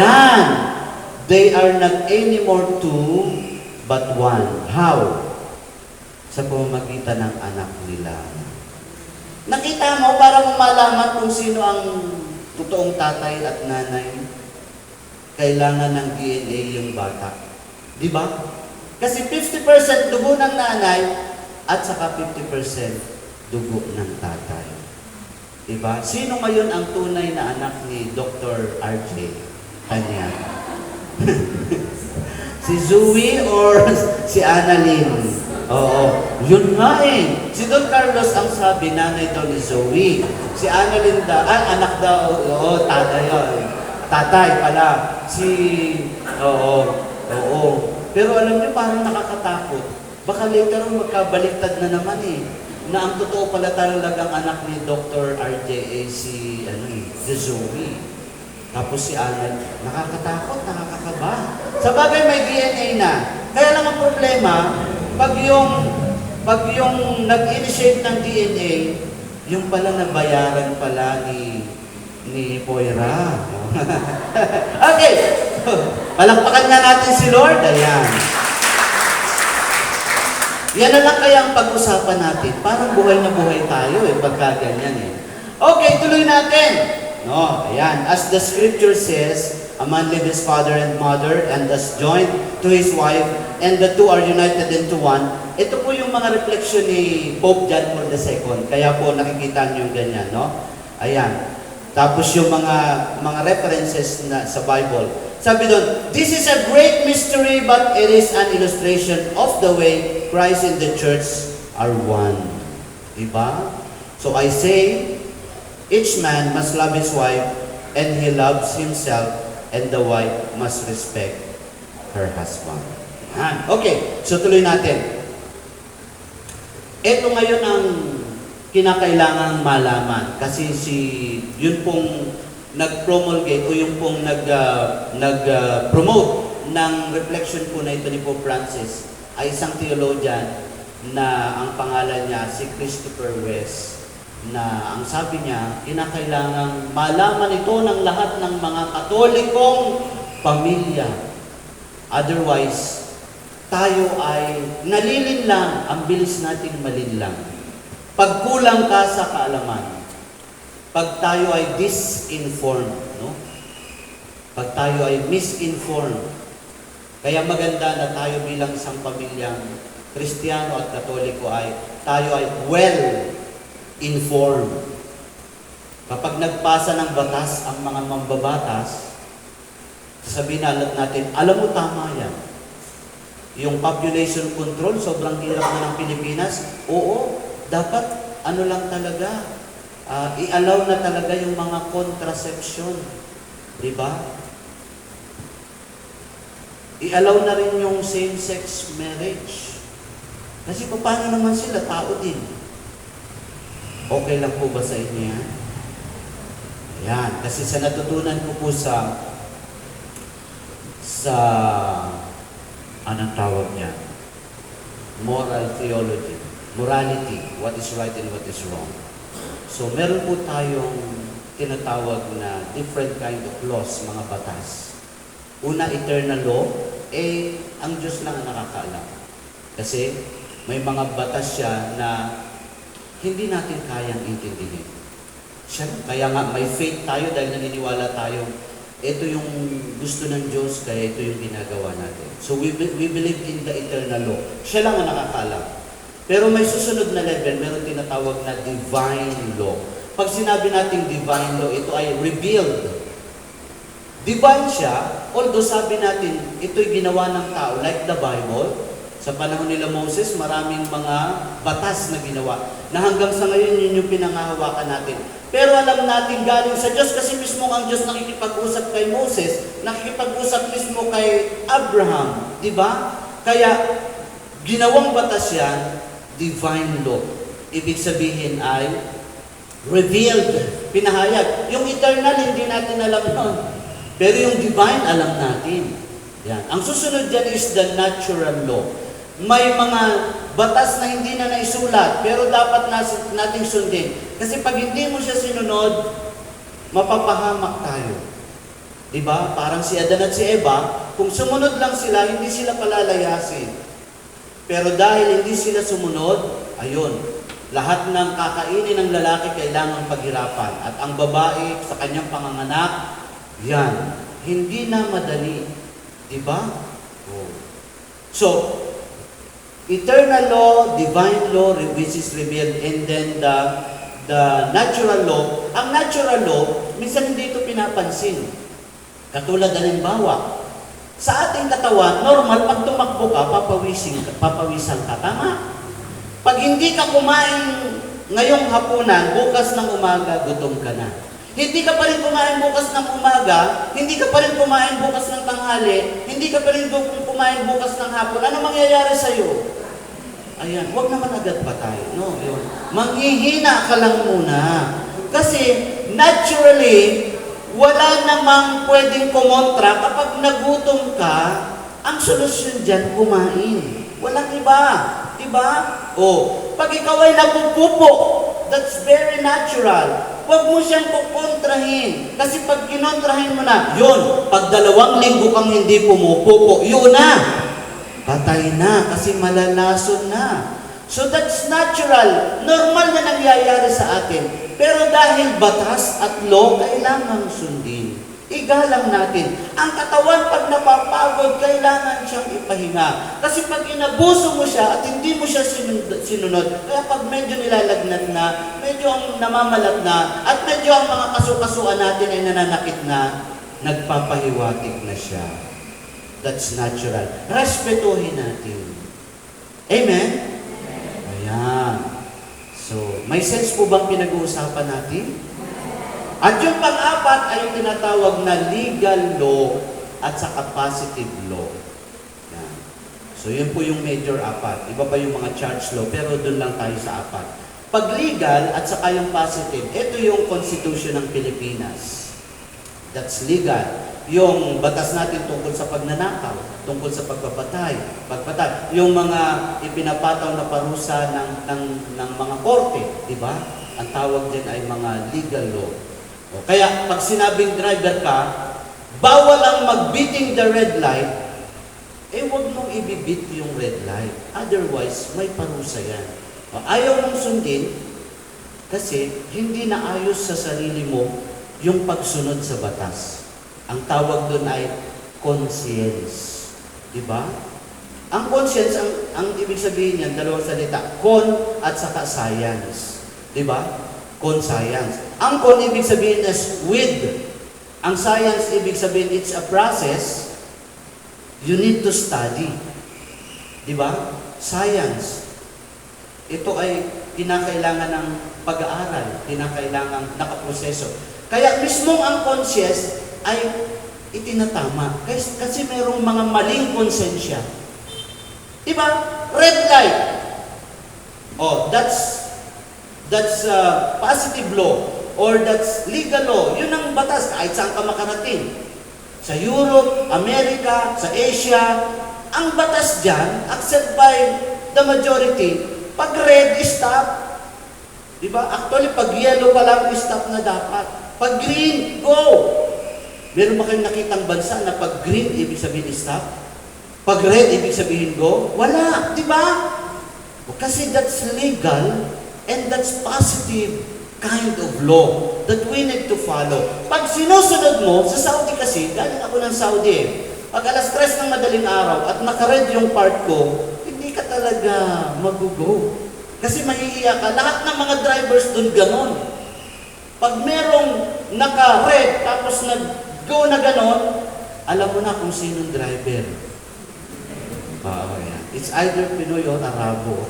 Yan. They are not anymore two, but one. How? Sa pamamagitan ng anak nila. Nakita mo, para mo malaman kung sino ang totoong tatay at nanay, kailangan ng DNA yung bata. Di ba? Kasi 50% dugo ng nanay at saka 50% dugo ng tatay. Di ba? Sino ngayon ang tunay na anak ni Dr. RJ? Kanya. Si Zoe or si Annalyn? Oo. Yun nga eh. Si Don Carlos ang sabi, nanay daw ni Zoe. Si Annalyn daw, anak daw, oo, tatay yun. Tatay pala. Oo. Pero alam niyo, parang nakakatakot. Baka later on magkabaliktad na naman eh. Na ang totoo pala talagang anak ni Dr. RJ si Zoe. Tapos si Annal, nakakatakot, nakakakaba. Sa bagay may DNA na. Kaya lang ang problema, pag yung nag-initiate ng DNA, yung pala nabayaran pala ni Poira. Okay. Palakpakan nga natin si Lord. Ayan. Yan na lang kaya ang pag-usapan natin. Parang buhay na buhay tayo pagka ganyan eh. Okay, tuloy natin. No, ayan. As the scripture says, a man leaves his father and mother and thus joined to his wife, and the two are united into one. Ito po yung mga reflection ni Pope John Paul II. Kaya po nakikita niyo yung ganyan, no? Ayan. Tapos yung mga references na sa Bible. Sabi doon, this is a great mystery, but it is an illustration of the way Christ and the church are one. Diba? So I say, each man must love his wife, and he loves himself, and the wife must respect her husband. Okay, so tuloy natin. Ito ngayon ang kinakailangang malaman kasi yun pong nag-promulgate o yung pong nag-promote ng reflection po na ito ni Pope Francis ay isang theologian na ang pangalan niya si Christopher West, na ang sabi niya, kinakailangang malaman ito ng lahat ng mga Katolikong pamilya. Otherwise, tayo ay nalilinlang, ang bilis nating malinlang. Pag kulang ka sa kaalaman, pag tayo ay disinformed, no? Pag tayo ay misinformed, kaya maganda na tayo bilang isang pamilyang Kristiyano at Katoliko ay tayo ay well-informed. Kapag nagpasa ng batas ang mga mambabatas, sasabihin natin, alam mo tama yan. Yung population control, sobrang hirap na ng Pilipinas. Oo, dapat ano lang talaga, i-allow na talaga yung mga contraception. Di ba? I-allow na rin yung same-sex marriage. Kasi paano naman sila? Tao din. Okay lang po ba sa inyo yan? Ayan. Kasi sa natutunan ko po sa anong tawag niya? Moral theology. Morality. What is right and what is wrong. So, meron po tayong tinatawag na different kind of laws, mga batas. Una, eternal law. Ang Diyos lang ang nakakaalam. Kasi, may mga batas siya na hindi natin kayang intindihin. Kaya nga, may faith tayo dahil naniniwala tayo ito yung gusto ng Diyos, kaya ito yung ginagawa natin. So we believe in the eternal law. Siya lang ang nakakaalam. Pero may susunod na level, meron tinatawag na divine law. Pag sinabi nating divine law, ito ay revealed. Divine siya, although sabi natin, ito'y ginawa ng tao, like the Bible. Sa panahon nila Moses, maraming mga batas na ginawa, na hanggang sa ngayon yun yung pinangahawakan natin. Pero alam natin galing sa Diyos kasi mismo ang Diyos nakikipag-usap kay Moses, nakikipag-usap mismo kay Abraham, di ba? Kaya ginawang batas yan, divine law. Ibig sabihin ay revealed, pinahayag. Yung eternal, hindi natin alam nun. Pero yung divine, alam natin. Yan. Ang susunod dyan is the natural law. May mga batas na hindi na naisulat, pero dapat nating sundin. Kasi pag hindi mo siya sinunod, mapapahamak tayo. Diba? Parang si Adan at si Eva, kung sumunod lang sila, hindi sila palalayasin. Pero dahil hindi sila sumunod, ayun, lahat ng kakainin ng lalaki kailangang paghirapan. At ang babae sa kanyang panganganak, yan, hindi na madali. Diba? Oh. So, eternal law, divine law, which is revealed, and then the natural law. Ang natural law, minsan hindi ito pinapansin. Katulad halimbawa, sa ating katawan, normal, pag tumakbo ka, papawisan ka. Tama? Pag hindi ka kumain ngayong hapunan, bukas ng umaga, gutom ka na. Hindi ka pa rin kumain bukas ng umaga, hindi ka pa rin kumain bukas ng tanghali, hindi ka pa rin kumain bukas ng hapon. Ano mangyayari sa'yo? Ayan, huwag naman agad patay. No, yun. Manghihina ka lang muna. Kasi, naturally, wala namang pwedeng kumontra kapag nagutom ka, ang solusyon dyan, kumain. Walang iba. Diba? O, pag ikaw ay napupupo, that's very natural. Huwag mo siyang kukontrahin. Kasi pag kinontrahin mo na, yun, pag 2 linggo kang hindi pumupupo, yun na. Patay na kasi malalason na. So that's natural. Normal na nangyayari sa atin. Pero dahil batas at law, kailangan sundin. Igalang natin. Ang katawan, pag napapagod, kailangan siyang ipahinga. Kasi pag inabuso mo siya at hindi mo siya sinunod, kaya pag medyo nilalagnat na, medyo ang namamalat na, at medyo ang mga kasukasuan natin ay nananakit na, nagpapahiwatig na siya. That's natural. Respetuhin natin. Amen? Ayan. So, may sense po bang pinag-uusapan natin? At yung pang-apat ay yung tinatawag na legal law at saka positive law. Yan. So, yun po yung major 4. Iba pa yung mga church law, pero doon lang tayo sa 4. Pag legal at saka yung positive, ito yung Constitution ng Pilipinas. That's legal. Yung batas natin tungkol sa pagnanakaw, tungkol sa pagpapatay, yung mga ipinapataw na parusa ng mga korte, di ba? Ang tawag din ay mga legal law. O, kaya pag sinabing driver ka, bawal ang mag-beating the red light, huwag mong ibibit yung red light. Otherwise, may parusa yan. O, ayaw mong sundin kasi hindi na ayos sa sarili mo yung pagsunod sa batas. Ang tawag doon ay conscience. Diba? Ang conscience, ang ibig sabihin niyan, dalawang salita, con at saka science. Di ba? Con science. Ang con ibig sabihin is with. Ang science ibig sabihin it's a process you need to study. Di ba? Science. Ito ay kinakailangan ng pag-aaral, kinakailangan nakaproseso. Kaya mismong ang conscience ay itinatama. Kasi mayroong mga maling konsensya. Diba? Red light. Oh, that's positive law or that's legal law. Yun ang batas kahit saan ka makarating. Sa Europe, Amerika, sa Asia, ang batas dyan, accepted by the majority, pag red, stop. Diba? Actually, pag yellow pa lang, stop na dapat. Pag green, go! Meron ba kayong nakitang bansa na pag green, ibig sabihin stop? Pag red, ibig sabihin go? Wala, di ba? Kasi that's legal and that's positive kind of law that we need to follow. Pag sinusunod mo, sa Saudi kasi, galing ako ng Saudi eh, pag alas 3 ng madaling araw at naka-red yung part ko, hindi ka talaga mag-go. Kasi mahihiya ka. Lahat ng mga drivers dun ganon. Pag merong naka-red tapos nag-go na ganon, alam mo na kung sinong driver. Yan. It's either Pinoy or Arabo.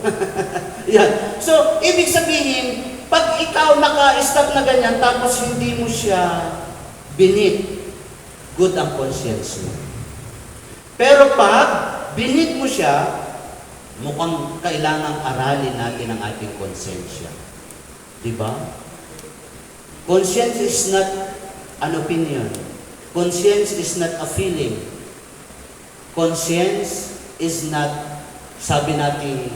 Yan. So, ibig sabihin, pag ikaw naka-stop na ganyan tapos hindi mo siya binit, good ang conscience mo. Pero pag binit mo siya, mukhang kailangang aralin natin ang ating konsensya. Diba? Conscience is not an opinion. Conscience is not a feeling. Conscience is not, sabi natin,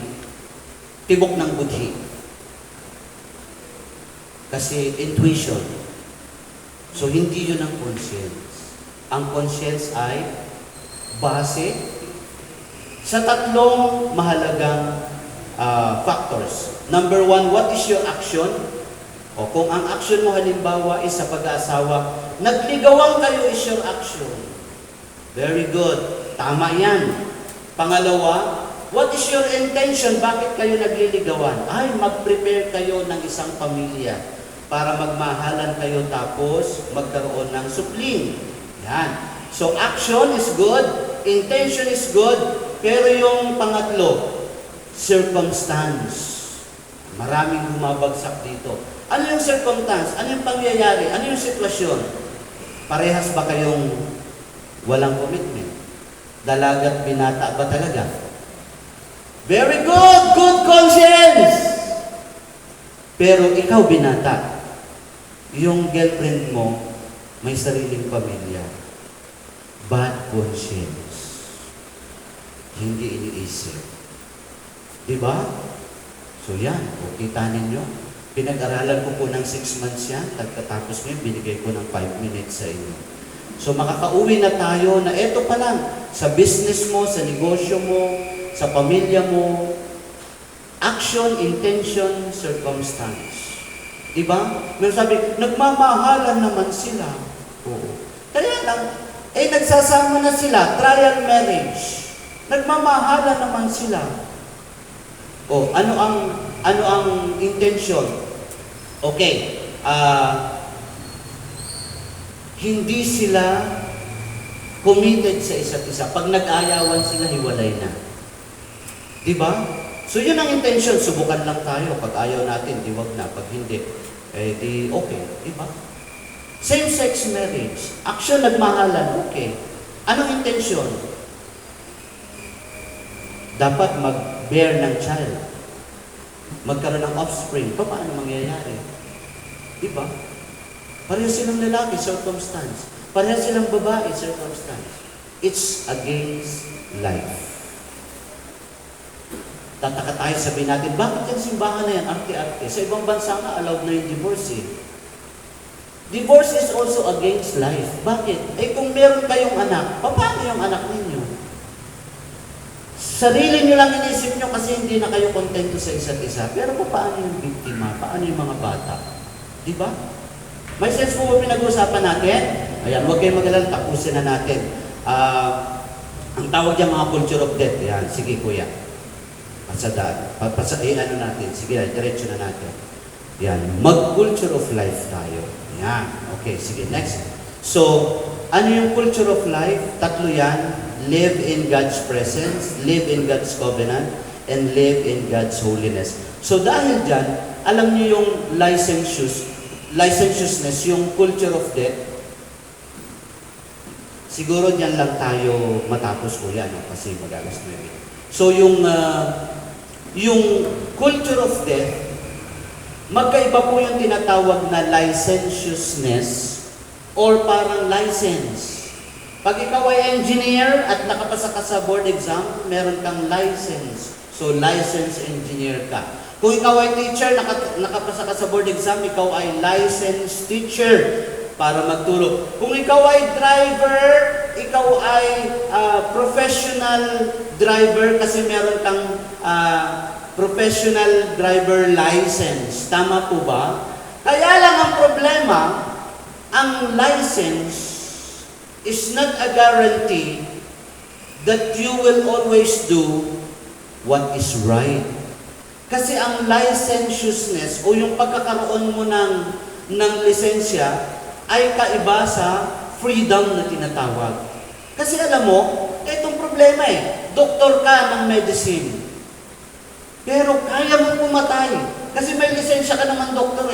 tibok ng budhi. Kasi intuition. So, hindi yun ang conscience. Ang conscience ay base sa tatlong mahalagang factors. Number 1, what is your action? O kung ang action mo halimbawa is sa pag-aasawa, nagligawan kayo is your action. Very good. Tama yan. Pangalawa, what is your intention? Bakit kayo nagliligawan? Ay, mag-prepare kayo ng isang pamilya para magmahalan kayo tapos magkaroon ng supling. Yan. So, action is good, intention is good, pero yung pangatlo, circumstance. Maraming bumabagsak dito. Ano yung circumstance? Ano yung pangyayari? Ano yung sitwasyon? Parehas ba kayong walang commitment? Dalagat binata ba talaga? Very good! Good conscience! Pero ikaw binata. Yung girlfriend mo, may sariling pamilya. Bad conscience. Hindi iniisip. Diba? So yan, kita ninyo. Pinag-aralan ko po ng 6 months yan. Pagkatapos ngayon, binigay ko ng 5 minutes sa inyo. So makakauwi na tayo na eto pa lang, sa business mo, sa negosyo mo, sa pamilya mo, action, intention, circumstance. Diba? Meron sabi, nagmamahalan naman sila. Oo. Kaya lang, nagsasama na sila, trial marriage. Nagmamahalan naman sila. O, ano ang intention? Okay. Hindi sila committed sa isa't isa. Pag nag-ayawan sila, hiwalay na. Diba? So yun ang intention. Subukan lang tayo. Pag ayaw natin, di wag na. Pag hindi, di okay. Diba? Same-sex marriage. Action, nagmahalan. Okay. Anong intention? Dapat mag-bear ng child. Magkaroon ng offspring. Paano mangyayari? Diba? Parehas silang lalaki, circumstance. Parehas silang babae, circumstance. It's against life. Tataka tayo, sabihin natin, bakit yung simbahan na yan, arte-arte? Sa ibang bansa nga, allowed na yung divorce eh. Divorce is also against life. Bakit? Kung meron kayong anak, paano yung anak ninyo? Sarili nyo lang inisip nyo kasi hindi na kayo kontento sa isa't isa. Pero paano yung biktima? Paano yung mga bata? Diba? May sense po ba pinag-uusapan natin? Ayan, huwag kayong mag-alala, tapusin na natin. Ang tawag niya mga culture of death. Yan, sige kuya. Ano natin. Sige, diretso na natin. Yan, mag-culture of life tayo. Yan, okay, sige, next. So, ano yung culture of life? Tatlo yan. Live in God's presence, live in God's covenant, and live in God's holiness. So dahil dyan, alam niyo yung licentiousness, yung culture of death, siguro dyan lang tayo matapos ko yan, no? Kasi mag-alas 9. So yung culture of death, magkaiba po yung tinatawag na licentiousness or parang license. Pag ikaw ay engineer at nakapasa ka sa board exam, meron kang license. So, licensed engineer ka. Kung ikaw ay teacher, nakapasa ka sa board exam, ikaw ay licensed teacher para magturo. Kung ikaw ay driver, ikaw ay professional driver kasi meron kang professional driver license. Tama po ba? Kaya lang ang problema, ang license is not a guarantee that you will always do what is right. Kasi ang licentiousness o yung pagkakaroon mo ng lisensya ay kaiba sa freedom na tinatawag. Kasi alam mo, itong problema doktor ka ng medicine. Pero kaya mo pumatay. Kasi may lisensya ka naman doktor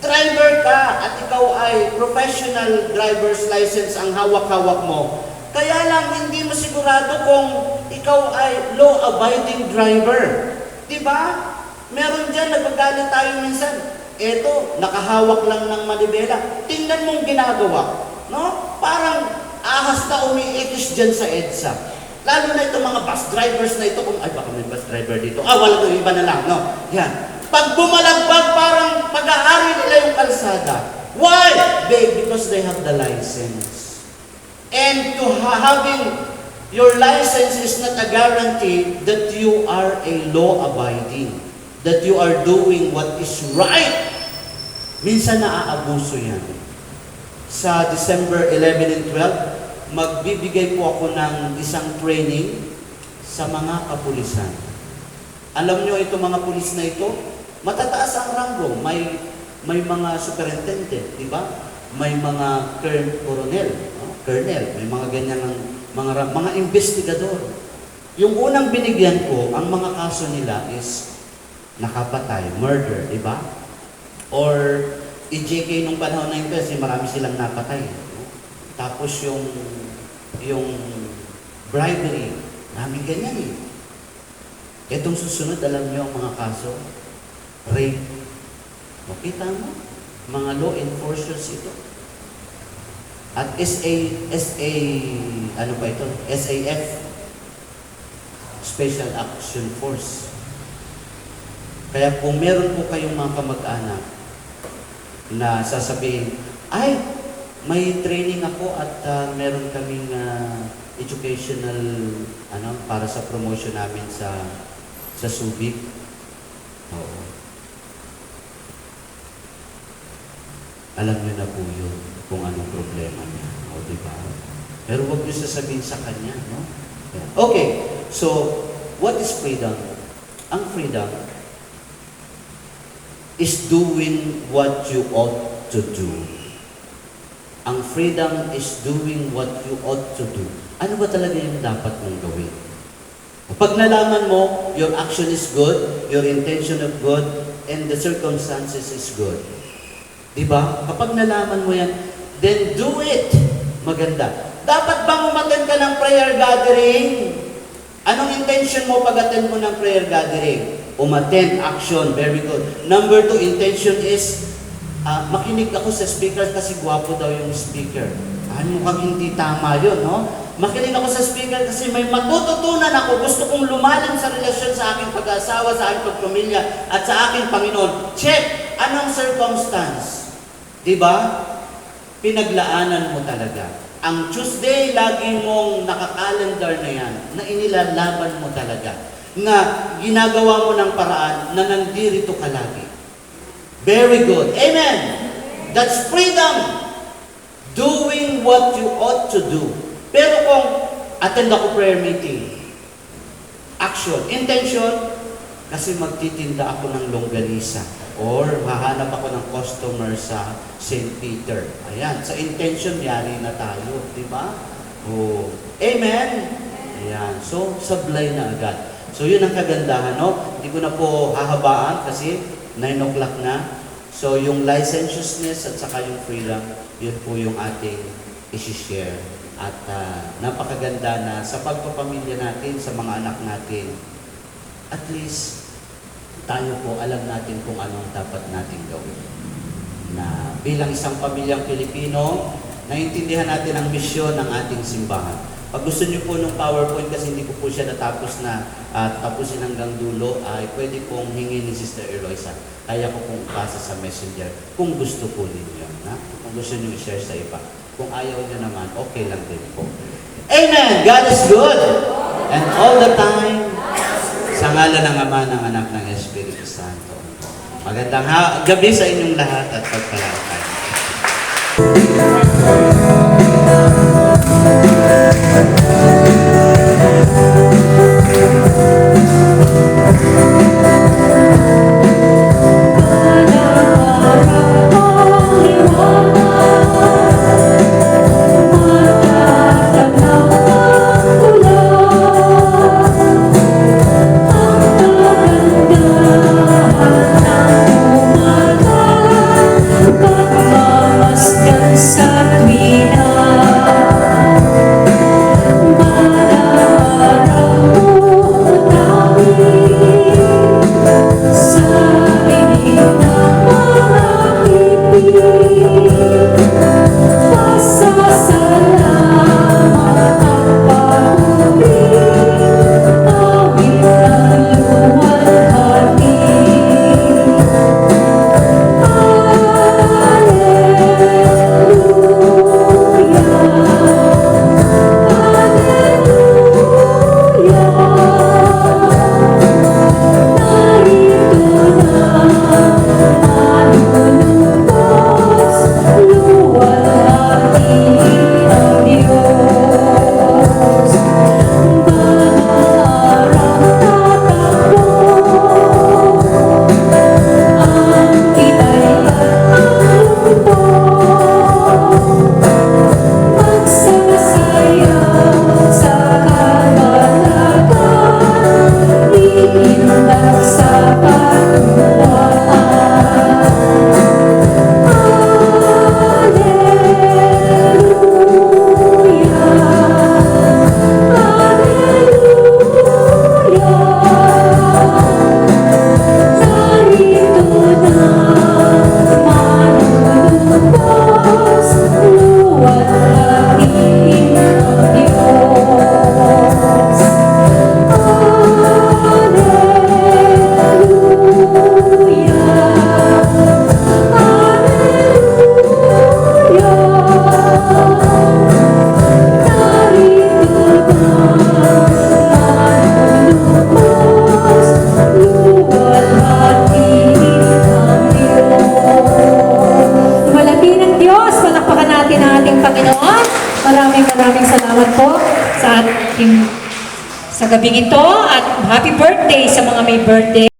Driver ka at ikaw ay professional driver's license ang hawak-hawak mo. Kaya lang hindi mo sigurado kung ikaw ay law-abiding driver. Diba? Meron dyan, nagagalit tayo minsan. Eto, nakahawak lang ng manibela. Tingnan mong ginagawa. No? Parang ahas na umiikis dyan sa EDSA. Lalo na itong mga bus drivers na ito. Ay, baka may bus driver dito. Wala ko, iba na lang. No? Yan. Pag bumalagbag, parang pag-aari nila yung kalsada. Why? Because they have the license. And having your license is not a guarantee that you are a law-abiding, that you are doing what is right. Minsan naaabuso yan. Sa December 11 and 12, magbibigay po ako ng isang training sa mga kapulisan. Alam nyo, itong mga pulis na ito, matataas ang ranggo. May mga superintendent, di ba? May mga colonel, colonel, may mga ganyan ng mga investigador. Yung unang binigyan ko, ang mga kaso nila is nakapatay, murder, di ba? Or EJK nung panahon na yun kasi marami silang napatay. Tapos yung bribery, maraming ganyan Itong susunod, alam niyo ang mga kaso, rape. Okay, tama? Mga law enforcers ito. At SAF, Special Action Force. Kaya kung meron po kayong mga kamag-anak na sasabihin, ay, may training ako at meron kaming educational para sa promotion namin sa Subic. Oo. Alam niyo na po yun kung anong problema niya. O, di ba? Pero huwag niyo sasabihin sa kanya, no? Okay. So, what is freedom? Ang freedom is doing what you ought to do. Ang freedom is doing what you ought to do. Ano ba talaga yung dapat mong gawin? Pag nalaman mo, your action is good, your intention is good, and the circumstances is good. Diba? Kapag nalaman mo yan, then do it. Maganda. Dapat bang umattend ka ng prayer gathering? Anong intention mo pag-attend mo ng prayer gathering? Umattend, action, very good. Number 2, intention is, makinig ako sa speaker kasi gwapo daw yung speaker. Mukhang hindi tama yun, no? Makinig ako sa speaker kasi may matututunan ako. Gusto kong lumalim sa relasyon sa aking pag-asawa, sa aking pagpamilya, at sa aking Panginoon. Check! Anong circumstance? Diba? Pinaglaanan mo talaga. Ang Tuesday, lagi mong nakakalendar na yan, na inilalaban mo talaga. Na ginagawa mo ng paraan na nandirito ka lagi. Very good. Amen! That's freedom. Doing what you ought to do. Pero kung attend ako prayer meeting. Action. Intention, kasi magtitinda ako ng longganisa or hahanap ako ng customer sa St. Peter. Ayan, sa intention, yari na tayo, di ba? Oh. Amen? Ayan, so sablay na agad. So yun ang kagandahan, no? Hindi ko na po hahabaan kasi 9 o'clock na. So yung licentiousness at saka yung freedom, yun po yung ating isi-share. At napakaganda na sa pagpapamilya natin, sa mga anak natin, at least tayo po alam natin kung anong dapat natin gawin. Na bilang isang pamilyang Pilipino, naiintindihan natin ang misyon ng ating simbahan. Pag gusto niyo po ng PowerPoint, kasi hindi ko po siya natapos na tapusin hanggang dulo, ay pwede pong hingi ni Sister Eloisa. Kaya ko pong ipasa sa messenger kung gusto po ninyo. Na? Kung gusto niyo i-share sa iba. Kung ayaw niyo naman, okay lang din po. Amen! God is good! And all the time, sa ngalan ng Ama, ng Anak, ng Espiritu Santo. Magandang gabi sa inyong lahat at pagpalakan. Maraming salamat po sa gabing ito at happy birthday sa mga may birthday.